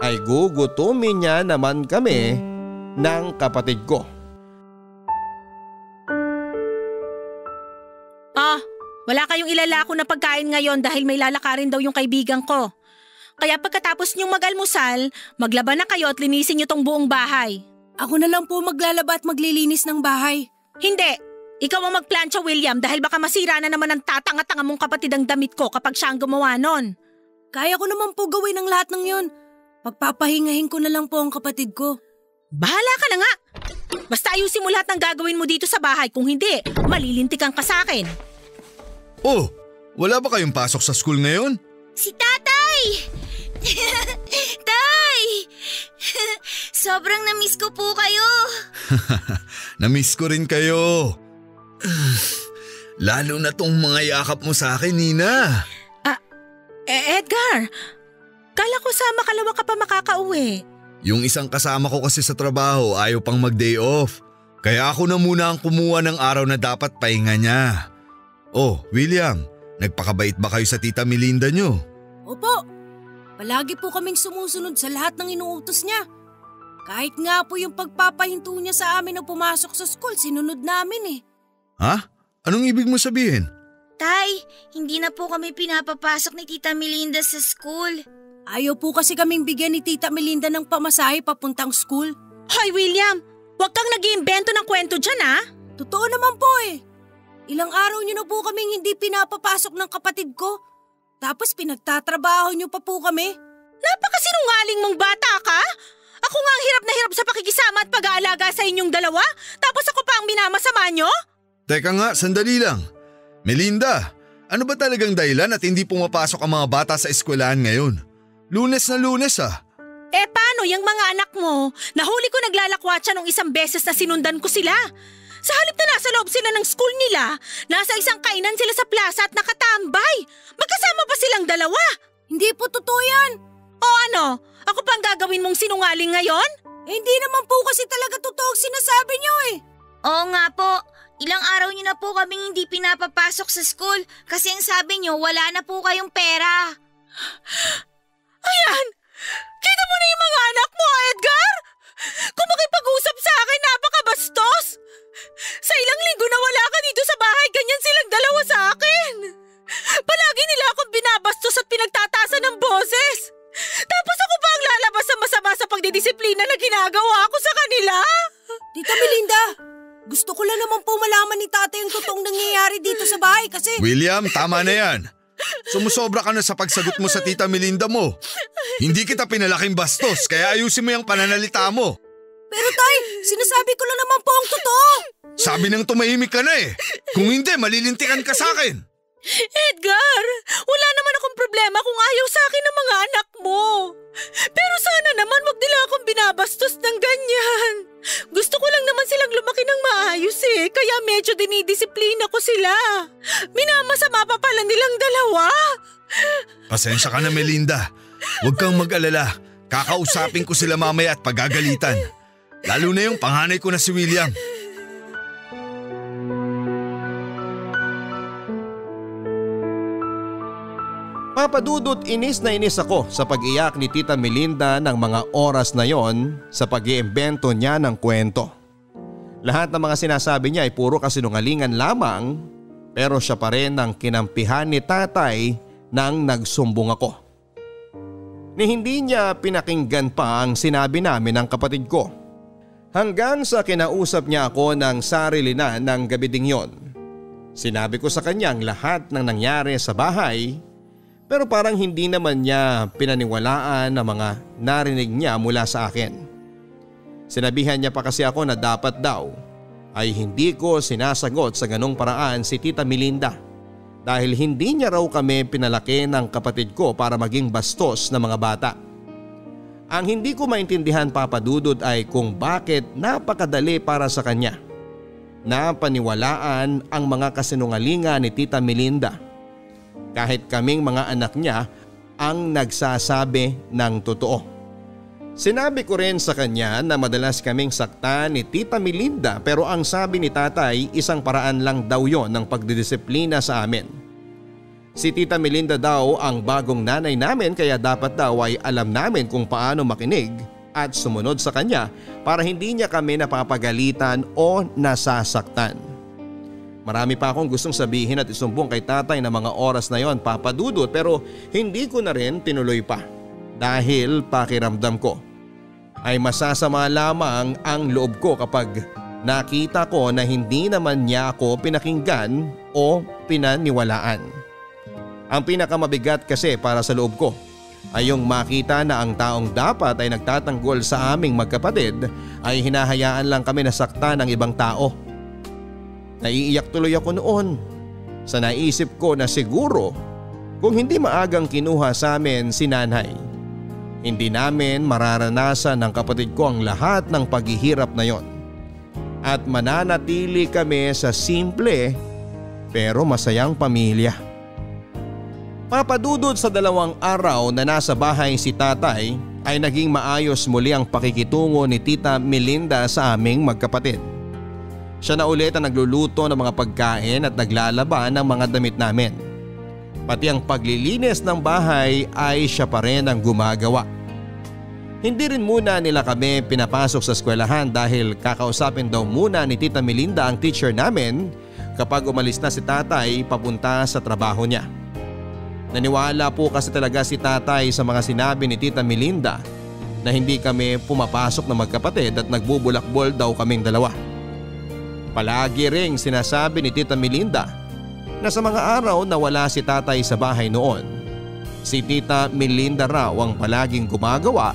ay gugutumin niya naman kami ng kapatid ko. Wala kayong ilalako na pagkain ngayon dahil may lalakarin daw yung kaibigan ko. Kaya pagkatapos niyong mag-almusal, maglaba na kayo at linisin niyo tong buong bahay. Ako na lang po maglalaba at maglilinis ng bahay. Hindi! Ikaw ang magplantsa, William, dahil baka masira na naman ang tatanga-tanga mong kapatid ang damit ko kapag siya ang gumawa nun. Kaya ko naman po gawin ang lahat ng yun. Pagpapahingahin ko na lang po ang kapatid ko. Bahala ka na nga! Basta ayusin mo lahat ng gagawin mo dito sa bahay. Kung hindi, malilintikan ka sa akin. Oh, wala ba kayong pasok sa school ngayon? Si tatay! Tay! Sobrang na-miss ko po kayo. Na-miss ko rin kayo. Lalo na tong mga yakap mo sa akin, Nina. Edgar, kala ko sa makalawa ka pa makakauwi. Yung isang kasama ko kasi sa trabaho ayaw pang mag-day off. Kaya ako na muna ang kumuha ng araw na dapat pahinga niya. Oh, William, nagpakabait ba kayo sa Tita Melinda niyo? Opo, palagi po kaming sumusunod sa lahat ng inuutos niya. Kahit nga po yung pagpapahinto niya sa amin na pumasok sa school, sinunod namin eh. Ha? Anong ibig mo sabihin? Tay, hindi na po kami pinapapasok ni Tita Melinda sa school. Ayaw po kasi kaming bigyan ni Tita Melinda ng pamasahe papuntang school. Hoy William, huwag kang nag-iimbento ng kwento dyan ha? Totoo naman po eh. Ilang araw niyo na po kaming hindi pinapapasok ng kapatid ko. Tapos pinagtatrabaho niyo pa po kami. Napakasinungaling mong bata ka? Ako nga ang hirap na hirap sa pakikisama at pag-aalaga sa inyong dalawa. Tapos ako pa ang minamasama niyo? Teka nga, sandali lang. Melinda, ano ba talagang dahilan at hindi pumapasok ang mga bata sa eskwelahan ngayon? Lunes na Lunes ah. Paano yung mga anak mo? Nahuli ko naglalakwatsa nung isang beses na sinundan ko sila. Sa halip na nasa loob sila ng school nila, nasa isang kainan sila sa plaza at nakatambay. Magkasama pa silang dalawa. Hindi po totoo yan. O ano? Ako pa ang gagawin mong sinungaling ngayon? Hindi naman po kasi talaga totoo ang sinasabi niyo eh. Oo nga po. Ilang araw niyo na po kaming hindi pinapapasok sa school kasi ang sabi niyo wala na po kayong pera. Ayan! Kita mo na yung mga anak mo, Edgar! Kung makipag-usap sa akin, napakabastos! Sa ilang linggo na wala ka dito sa bahay, ganyan silang dalawa sa akin! Palagi nila akong binabastos at pinagtatasan ng boses! Tapos ako pa ang lalabas sa masama sa pagdidisiplina na ginagawa ko sa kanila! Tita Melinda, gusto ko lang naman po malaman ni tatay yung totoong nangyayari dito sa bahay kasi… William, tama na yan. Sumusobra ka na sa pagsagot mo sa Tita Melinda mo. Hindi kita pinalaking bastos kaya ayusin mo yung pananalita mo. Pero tay, sinasabi ko lang naman po ang totoo. Sabi nang tumahimik ka na eh. Kung hindi, malilintikan ka sa akin. Edgar, wala naman akong problema kung ayaw sa akin ng mga anak mo. Pero sana naman wag nila akong binabastos ng ganyan. Gusto ko lang naman silang lumaki ng maayos eh, kaya medyo dinidisiplina ko sila. Minamasama pa pala nilang dalawa. Pasensya ka na, Melinda. Huwag kang mag-alala. Kakausapin ko sila mamaya at pagagalitan. Lalo na yung panganay ko na si William. Papadudot, inis na inis ako sa pag-iyak ni Tita Melinda ng mga oras na yon sa pag-iimbento niya ng kwento. Lahat ng mga sinasabi niya ay puro kasinungalingan lamang, pero siya pa rin ang kinampihan ni tatay nang nagsumbong ako. Ni hindi niya pinakinggan pa ang sinabi namin ng kapatid ko. Hanggang sa kinausap niya ako ng sarili na ng gabi ding yon. Sinabi ko sa kanyang lahat ng nangyari sa bahay, pero parang hindi naman niya pinaniwalaan ang mga narinig niya mula sa akin. Sinabihan niya pa kasi ako na dapat daw ay hindi ko sinasagot sa ganong paraan si Tita Melinda dahil hindi niya raw kami pinalaki ng kapatid ko para maging bastos na mga bata. Ang hindi ko maintindihan, Papa Dudut, ay kung bakit napakadali para sa kanya na paniwalaan ang mga kasinungalingan ni Tita Melinda kahit kaming mga anak niya ang nagsasabi ng totoo. Sinabi ko rin sa kanya na madalas kaming saktan ni Tita Melinda pero ang sabi ni tatay isang paraan lang daw yon ng pagdidisiplina sa amin. Si Tita Melinda daw ang bagong nanay namin kaya dapat daw ay alam namin kung paano makinig at sumunod sa kanya para hindi niya kami napapagalitan o nasasaktan. Marami pa akong gustong sabihin at isumbong kay tatay na mga oras na yon, Papa Dudut, pero hindi ko na rin tinuloy pa dahil pakiramdam ko ay masasama lamang ang loob ko kapag nakita ko na hindi naman niya ako pinakinggan o pinaniwalaan. Ang pinakamabigat kasi para sa loob ko ay yung makita na ang taong dapat ay nagtatanggol sa aming magkapatid ay hinahayaan lang kami nasaktan ng ibang tao. Naiiyak tuloy ako noon sa naisip ko na siguro kung hindi maagang kinuha sa amin si nanay, hindi namin mararanasan ng kapatid ko ang lahat ng paghihirap na yon at mananatili kami sa simple pero masayang pamilya. Papadudod sa 2 araw na nasa bahay si tatay ay naging maayos muli ang pakikitungo ni Tita Melinda sa aming magkapatid. Siya na ulit ang nagluluto ng mga pagkain at naglalaba ng mga damit namin. Pati ang paglilinis ng bahay ay siya pa rin ang gumagawa. Hindi rin muna nila kami pinapasok sa eskwelahan dahil kakausapin daw muna ni Tita Melinda ang teacher namin kapag umalis na si tatay papunta sa trabaho niya. Naniwala po kasi talaga si tatay sa mga sinabi ni Tita Melinda na hindi kami pumapasok na magkapatid at nagbubulakbol daw kaming dalawa. Palagi ring sinasabi ni Tita Melinda na sa mga araw na wala si tatay sa bahay noon, si Tita Melinda raw ang palaging gumagawa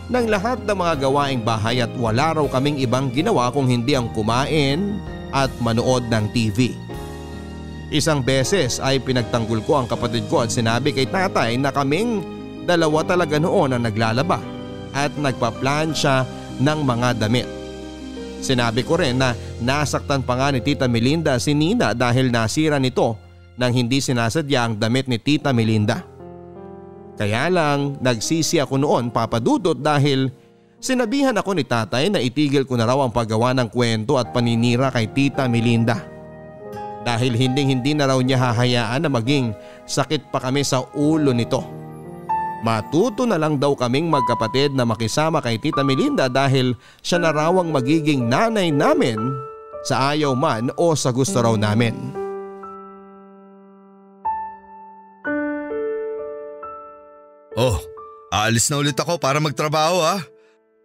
ng lahat ng mga gawaing bahay at wala raw kaming ibang ginawa kung hindi ang kumain at manood ng TV. Isang beses ay pinagtanggol ko ang kapatid ko at sinabi kay tatay na kaming dalawa talaga noon ang naglalaba at nagpaplansya ng mga damit. Sinabi ko rin na nasaktan pa nga ni Tita Melinda si Nina dahil nasira nito nang hindi sinasadya ang damit ni Tita Melinda. Kaya lang nagsisi ako noon, Papa Dudut, dahil sinabihan ako ni tatay na itigil ko na raw ang paggawa ng kwento at paninira kay Tita Melinda. Dahil hindi na raw niya hahayaan na maging sakit pa kami sa ulo nito. Matuto na lang daw kaming magkapatid na makisama kay Tita Melinda dahil siya na raw ang magiging nanay namin sa ayaw man o sa gusto raw namin. Oh, aalis na ulit ako para magtrabaho ha.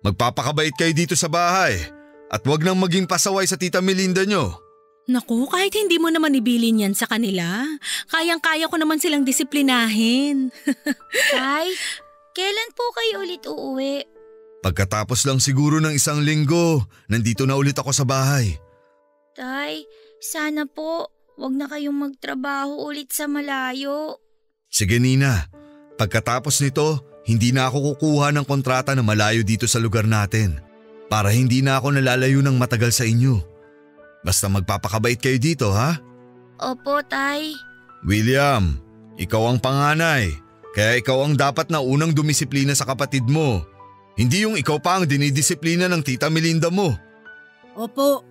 Magpapakabait kayo dito sa bahay at wag nang maging pasaway sa Tita Melinda nyo. Naku, kahit hindi mo naman ibilin yan sa kanila, kayang-kaya ko naman silang disiplinahin. Tay, kailan po kayo ulit uuwi? Pagkatapos lang siguro ng 1 linggo, nandito na ulit ako sa bahay. Tay, sana po wag na kayong magtrabaho ulit sa malayo. Sige Nina, pagkatapos nito, hindi na ako kukuha ng kontrata na malayo dito sa lugar natin para hindi na ako nalalayo ng matagal sa inyo. Basta magpapakabait kayo dito ha? Opo, Tay. William, ikaw ang panganay, kaya ikaw ang dapat na unang dumisiplina sa kapatid mo. Hindi yung ikaw pa ang dinidisiplina ng Tita Melinda mo. Opo,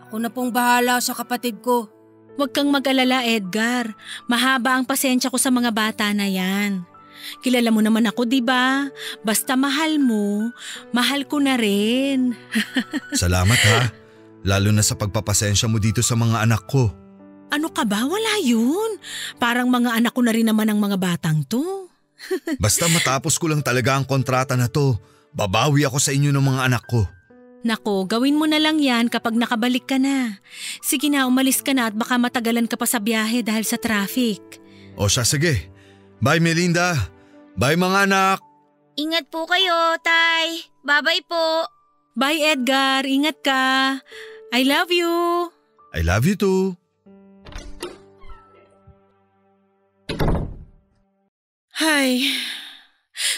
ako na pong bahala sa kapatid ko. Huwag kang mag-alala, Edgar. Mahaba ang pasensya ko sa mga bata na yan. Kilala mo naman ako, di ba? Basta mahal mo, mahal ko na rin. Salamat ha. Lalo na sa pagpapasensya mo dito sa mga anak ko. Ano ka ba? Wala yun. Parang mga anak ko na rin naman ang mga batang to. Basta matapos ko lang talaga ang kontrata na to, babawi ako sa inyo ng mga anak ko. Nako, gawin mo na lang yan kapag nakabalik ka na. Sige na, umalis ka na at baka matagalan ka pa sa biyahe dahil sa traffic. O siya, sige. Bye Melinda. Bye mga anak. Ingat po kayo, Tay. Bye-bye po. Bye Edgar, ingat ka. I love you. I love you too. Hay,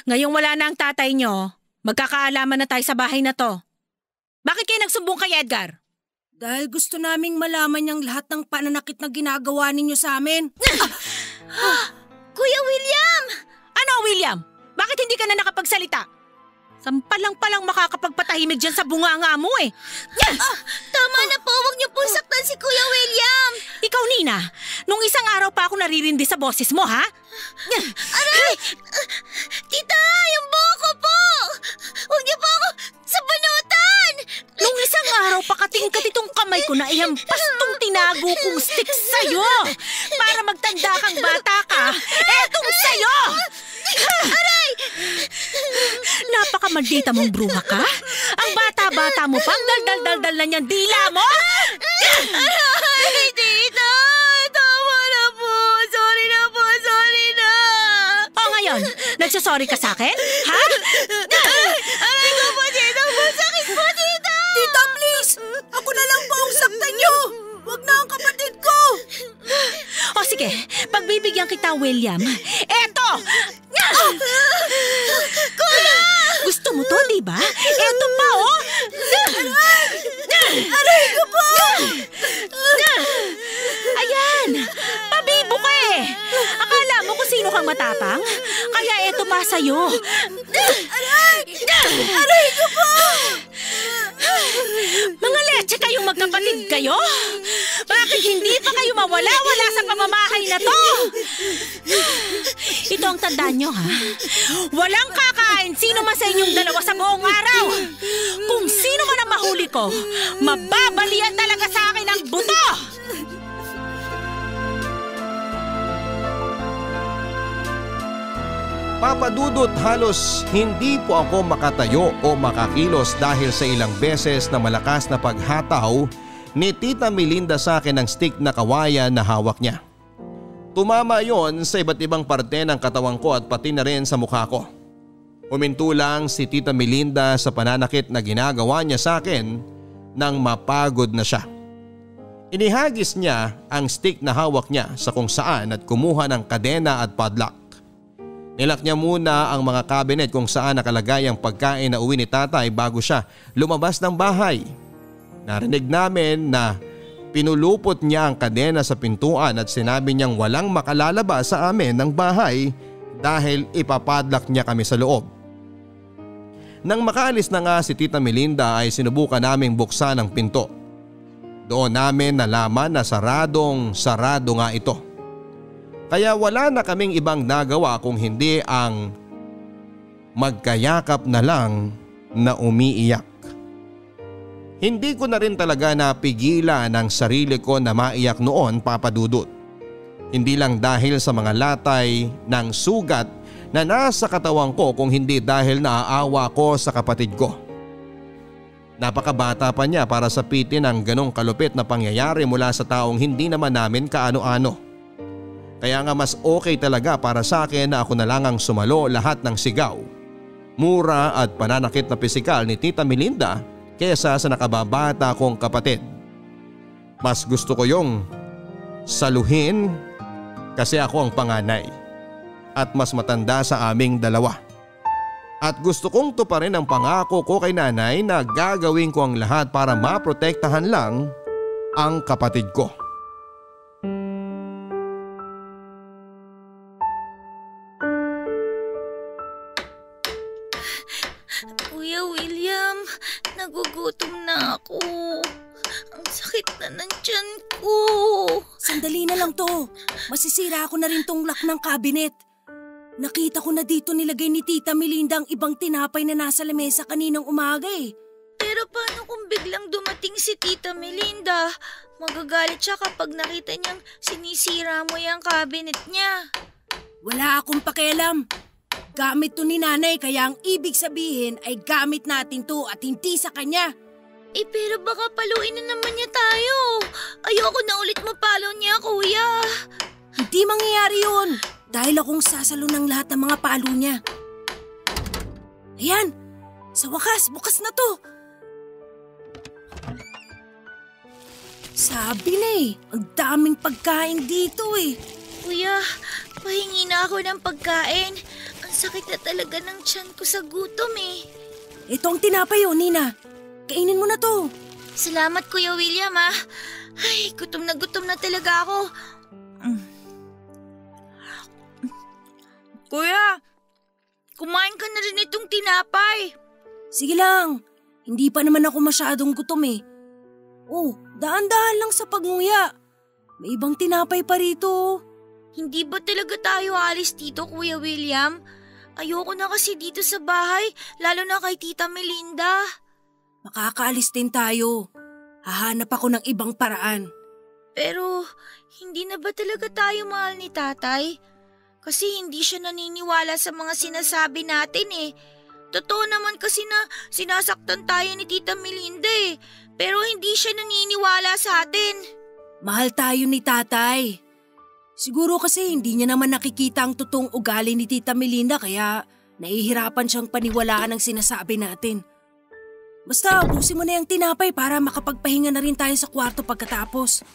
ngayong wala na ang tatay nyo, magkakaalaman na tayo sa bahay na to. Bakit kayo nagsumbong kay Edgar? Dahil gusto naming malaman niyang lahat ng pananakit na ginagawa ninyo sa amin. Kuya William! Ano William? Bakit hindi ka na nakapagsalita? Sampalang-palang makakapagpatahimik dyan sa bunganga mo eh. Tama na po, huwag niyo po saktan si Kuya William! Ikaw Nina, nung isang araw pa ako naririndi sa boses mo ha? Aray! Tita, yung buhok ko po! Huwag niyo po ako sabanutan! Nung isang araw pakatingkat itong kamay ko na ihampas tong tinago kong stick sa'yo. Para magtanda kang bata ka, etong sa'yo! Aray! Napakamaldita mong bruha ka? Ang bata-bata mo pang dal-dal-dal na niyang dila mo? Aray, tita! Tama na po! Sorry na po! Sorry na! O ngayon, nagsasorry ka sa akin? Ha? Aray ko po, tita! Masakit po, tita! Tita, please! Ako na lang po ang saktan niyo! Huwag na ang kapatid ko! O sige, pagbibigyan kita, William. Eto! Kuya! Gusto mo to, di ba? Eto pa, oh! Aray ko po! Ayan! Pabibo ka eh! Akala mo kung sino kang matapang? Kaya eto pa sa'yo. Aray ko po! Mga leche kayong magkapatid kayo? Bakit hindi pa kayo mawala-wala sa pamamahay na to? Ito ang tandaan nyo ha. Walang kakain sino man sa inyong dalawa sa buong araw. Kung sino man ang mahuli ko, mababalian talaga sa akin ang buto! Papa Dudut, halos hindi po ako makatayo o makakilos dahil sa ilang beses na malakas na paghataw ni Tita Melinda sa akin ng stick na kawayan na hawak niya. Tumama yon sa iba't ibang parte ng katawan ko at pati na rin sa mukha ko. Huminto lang si Tita Melinda sa pananakit na ginagawa niya sa akin nang mapagod na siya. Inihagis niya ang stick na hawak niya sa kung saan at kumuha ng kadena at padlock. Nilak niya muna ang mga cabinet kung saan nakalagay ang pagkain na uwi ni tatay bago siya lumabas ng bahay. Narinig namin na pinulupot niya ang kadena sa pintuan at sinabi niyang walang makalalabas sa amin ng bahay dahil ipapadlock niya kami sa loob. Nang makaalis na nga si Tita Melinda ay sinubukan naming buksan ang pinto. Doon namin nalaman na sarado nga ito. Kaya wala na kaming ibang nagawa kung hindi ang magkayakap na lang na umiiyak. Hindi ko na rin talaga napigilan ang sarili ko na maiyak noon, Papa Dudut. Hindi lang dahil sa mga latay ng sugat na nasa katawan ko kung hindi dahil naaawa ko sa kapatid ko. Napakabata pa niya para sapitin ang ganong kalupit na pangyayari mula sa taong hindi naman namin kaano-ano. Kaya nga mas okay talaga para sa akin na ako na lang ang sumalo lahat ng sigaw, mura at pananakit na pisikal ni Tita Melinda kaysa sa nakababata kong kapatid. Mas gusto ko yung saluhin kasi ako ang panganay at mas matanda sa aming dalawa. At gusto kong tuparin ang pangako ko kay nanay na gagawin ko ang lahat para maprotektahan lang ang kapatid ko. Kuya William, nagugutom na ako. Ang sakit na ng tiyan ko. Sandali na lang to. Masisira ako na rin tong lock ng cabinet. Nakita ko na dito nilagay ni Tita Melinda ang ibang tinapay na nasa lamesa kaninang umaga eh. Pero paano kung biglang dumating si Tita Melinda? Magagalit siya kapag nakita niyang sinisira mo yung cabinet niya. Wala akong pakialam. Gamit to ni nanay kaya ang ibig sabihin ay gamit natin to at hindi sa kanya. Pero baka paluin na naman niya tayo. Ayoko na ulit mapalo niya, kuya. Hindi mangyayari yun dahil akong sasalo ng lahat ng mga palo niya. Ayan, sa wakas, bukas na to. Sabi na eh, ang daming pagkain dito eh. Kuya, pahingi na ako ng pagkain. Ang sakit na talaga ng tiyan ko sa gutom eh. Ito ang tinapay oh, Nina. Kainin mo na to. Salamat, Kuya William ah. Ay, gutom na talaga ako. Kuya, kumain ka na rin itong tinapay. Sige lang, hindi pa naman ako masyadong gutom eh. Oh, daan-daan lang sa pagnguya. May ibang tinapay pa rito. Hindi ba talaga tayo alis dito, Kuya William? Ayoko na kasi dito sa bahay, lalo na kay Tita Melinda. Makakaalis din tayo. Hahanap ako ng ibang paraan. Pero hindi na ba talaga tayo mahal ni tatay? Kasi hindi siya naniniwala sa mga sinasabi natin eh. Totoo naman kasi na sinasaktan tayo ni Tita Melinda eh. Pero hindi siya naniniwala sa atin. Mahal tayo ni tatay. Siguro kasi hindi niya naman nakikita ang totoong ugali ni Tita Melinda kaya nahihirapan siyang paniwalaan ang sinasabi natin. Basta ubusin mo na yung tinapay para makapagpahinga na rin tayo sa kwarto pagkatapos.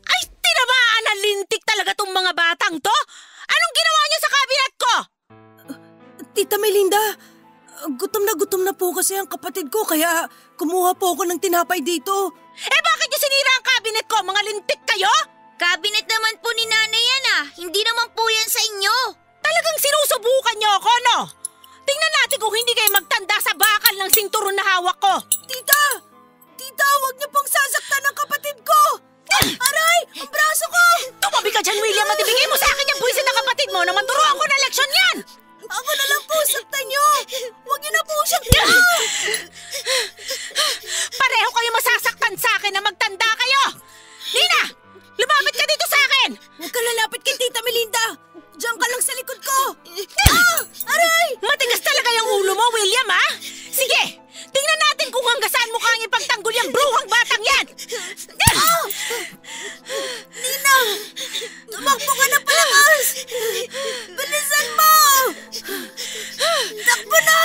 Ay, tinamaan na lintik talaga tong mga batang to! Anong ginawa niyo sa cabinet ko? Tita Melinda, gutom na po kasi ang kapatid ko kaya kumuha po ako ng tinapay dito. Bakit niyo sinira ang cabinet ko? Mga lintik kayo? Cabinet naman po ni nanay yan ah. Hindi naman po yan sa inyo. Talagang sinusubukan niyo ako, no? Tingnan natin kung hindi kayo magtanda sa bakal ng sinturon na hawak ko. Tita! Tita, huwag niyo pong sasaktan ang kapatid ko! Aray! Ang braso ko! Tumabi ka dyan, William, at ibigay mo sa akin yung buwisit na kapatid mo na maturuan ko na leksyon yan! Ako na lang po, saktan niyo! Huwag niyo na po siyang Pareho kayo masasaktan sa akin na magtanda kayo! Nina! Lumapit ka dito sa akin! Huwag ka lalapit kay Tita Melinda! Diyan ka lang sa likod ko! Aray! Matigas talaga yung ulo mo, William, ha? Sige! Tingnan natin kung hanggang saan mo kang ipagtanggol yung bruhang batang yan! Nina! Tumakbo ka na palabas! Bilisan mo! Takbo na!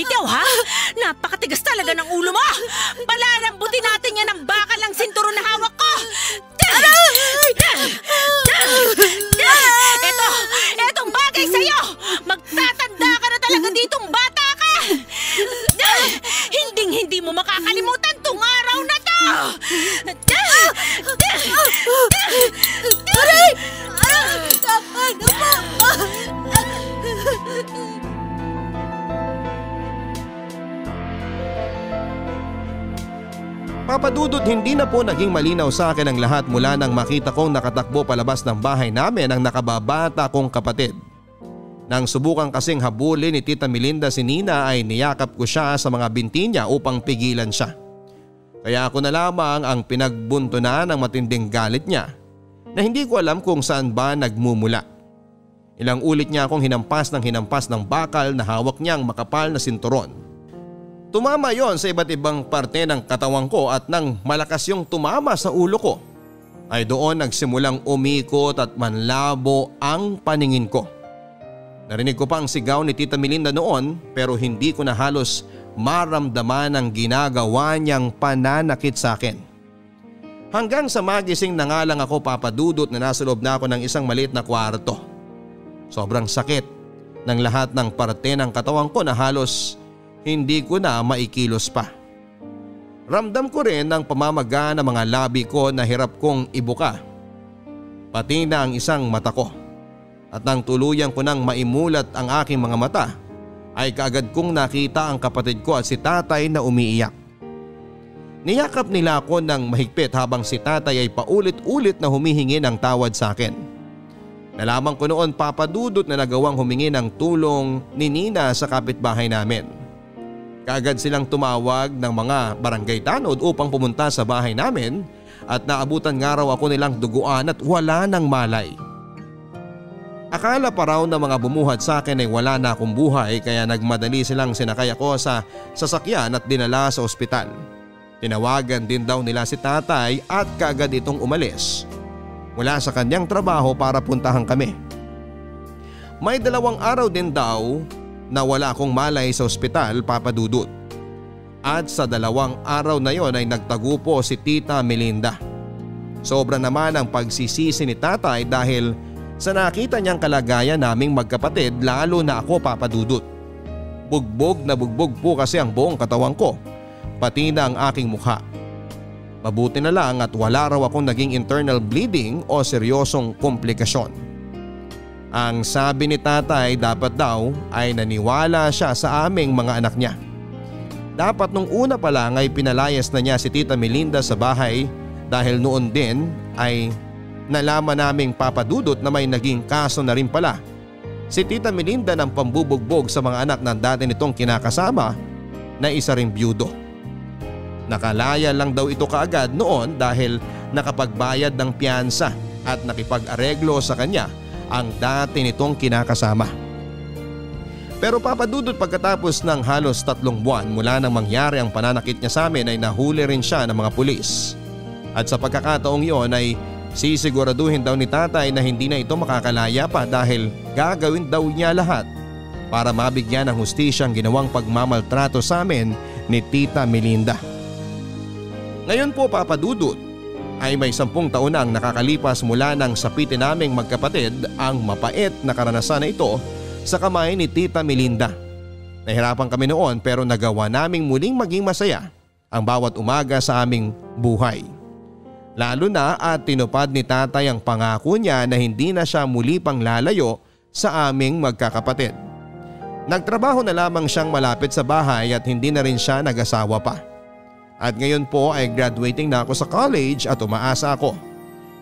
bumitiw ha? Napakatigas talaga ng ulo mo! Palalambutin natin yan ng bakal ng sinturon na hawak ko! Etong bagay sa'yo! Magtatanda ka na talaga ditong bata ka! Hindi mo makakalimutan tong araw na to! Aray! Tama na po! Papa Dudut, hindi na po naging malinaw sa akin ang lahat mula nang makita kong nakatakbo palabas ng bahay namin ang nakababata kong kapatid. Nang subukan kasing habulin ni Tita Melinda si Nina ay niyakap ko siya sa mga binti niya upang pigilan siya. Kaya ako na lamang ang pinagbuntunan ng matinding galit niya na hindi ko alam kung saan ba nagmumula. Ilang ulit niya akong hinampas ng bakal na hawak niyang makapal na sinturon. Tumama yon sa iba't ibang parte ng katawan ko at nang malakas yung tumama sa ulo ko ay doon nagsimulang umikot at manlabo ang paningin ko. Narinig ko pa ang sigaw ni Tita Melinda noon pero hindi ko na halos maramdaman ang ginagawa niyang pananakit sa akin. Hanggang sa magising na nga lang ako, Papa Dudut, na nasa loob na ako ng isang maliit na kwarto. Sobrang sakit ng lahat ng parte ng katawan ko na halos hindi ko na maikilos pa. Ramdam ko rin ang pamamaga ng mga labi ko na hirap kong ibuka. Pati na ang isang mata ko. At nang tuluyan ko nang maimulat ang aking mga mata ay kaagad kong nakita ang kapatid ko at si tatay na umiiyak. Niyakap nila ako ng mahigpit habang si tatay ay paulit-ulit na humihingi ng tawad sa akin. Nalaman ko noon, Papa Dudut, na nagawang humingi ng tulong ni Nina sa kapitbahay namin. Kaagad silang tumawag ng mga barangay tanod upang pumunta sa bahay namin at naabutan nga raw ako nilang duguan at wala nang malay. Akala pa raw na mga bumuhat sa akin ay wala na akong buhay kaya nagmadali silang sinakay ako sa sasakyan at dinala sa ospital. Tinawagan din daw nila si tatay at kaagad itong umalis mula sa kanyang trabaho para puntahan kami. May 2 araw din daw na wala akong malay sa ospital, Papa Dudut. At sa 2 araw na yon ay nagtago po si Tita Melinda. Sobra naman ang pagsisisi ni tatay dahil sa nakita niyang kalagayan naming magkapatid, lalo na ako, Papa Dudut. Bugbog na bugbog po kasi ang buong katawan ko, pati na ang aking mukha. Mabuti na lang at wala raw akong naging internal bleeding o seryosong komplikasyon. Ang sabi ni tatay, dapat daw ay naniwala siya sa aming mga anak niya. Dapat nung una pa lang ay pinalayas na niya si Tita Melinda sa bahay dahil noon din ay nalaman naming, Papa Dudut, na may naging kaso na rin pala si Tita Melinda ng pambubugbog sa mga anak ng dati nitong kinakasama na isa ring byudo. Nakalaya lang daw ito kaagad noon dahil nakapagbayad ng piyansa at nakipag-areglo sa kanya ang dati nitong kinakasama. Pero Papa Dudut, pagkatapos ng halos 3 buwan mula nang mangyari ang pananakit niya sa amin ay nahuli rin siya ng mga pulis. At sa pagkakataong iyon ay sisiguraduhin daw ni tatay na hindi na ito makakalaya pa dahil gagawin daw niya lahat para mabigyan ng hustisya ang ginawang pagmamaltrato sa amin ni Tita Melinda. Ngayon po, Papa Dudut, ay may 10 taon na ang nakakalipas mula nang sapitin naming magkapatid ang mapait na karanasan na ito sa kamay ni Tita Melinda. Nahirapan kami noon pero nagawa naming muling maging masaya ang bawat umaga sa aming buhay. Lalo na at tinupad ni tatay ang pangako niya na hindi na siya muli pang lalayo sa aming magkakapatid. Nagtrabaho na lamang siyang malapit sa bahay at hindi na rin siya nag-asawa pa. At ngayon po ay graduating na ako sa college at umaasa ako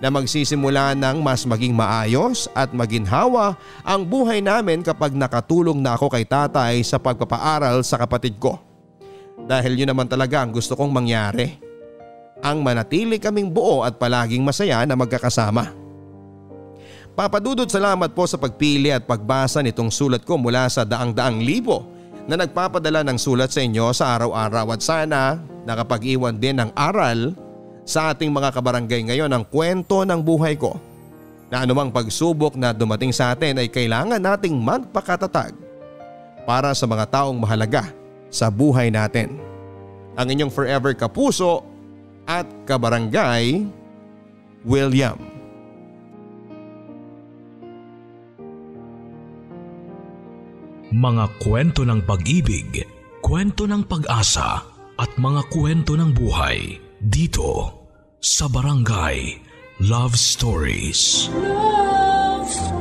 na magsisimula ng mas maging maayos at maginhawa ang buhay namin kapag nakatulong na ako kay tatay sa pagpapaaral sa kapatid ko. Dahil yun naman talaga ang gusto kong mangyari. Ang manatili kaming buo at palaging masaya na magkakasama. Papa Dudut, salamat po sa pagpili at pagbasa nitong sulat ko mula sa daang-daang libo na nagpapadala ng sulat sa inyo sa araw-araw at sana nakapag-iwan din ng aral sa ating mga kabarangay ngayon ang kwento ng buhay ko na anumang pagsubok na dumating sa atin ay kailangan nating magpakatatag para sa mga taong mahalaga sa buhay natin. Ang inyong forever kapuso at kabarangay, William. Mga kwento ng pag-ibig, kwento ng pag-asa at mga kwento ng buhay dito sa Barangay Love Stories. Love Stories.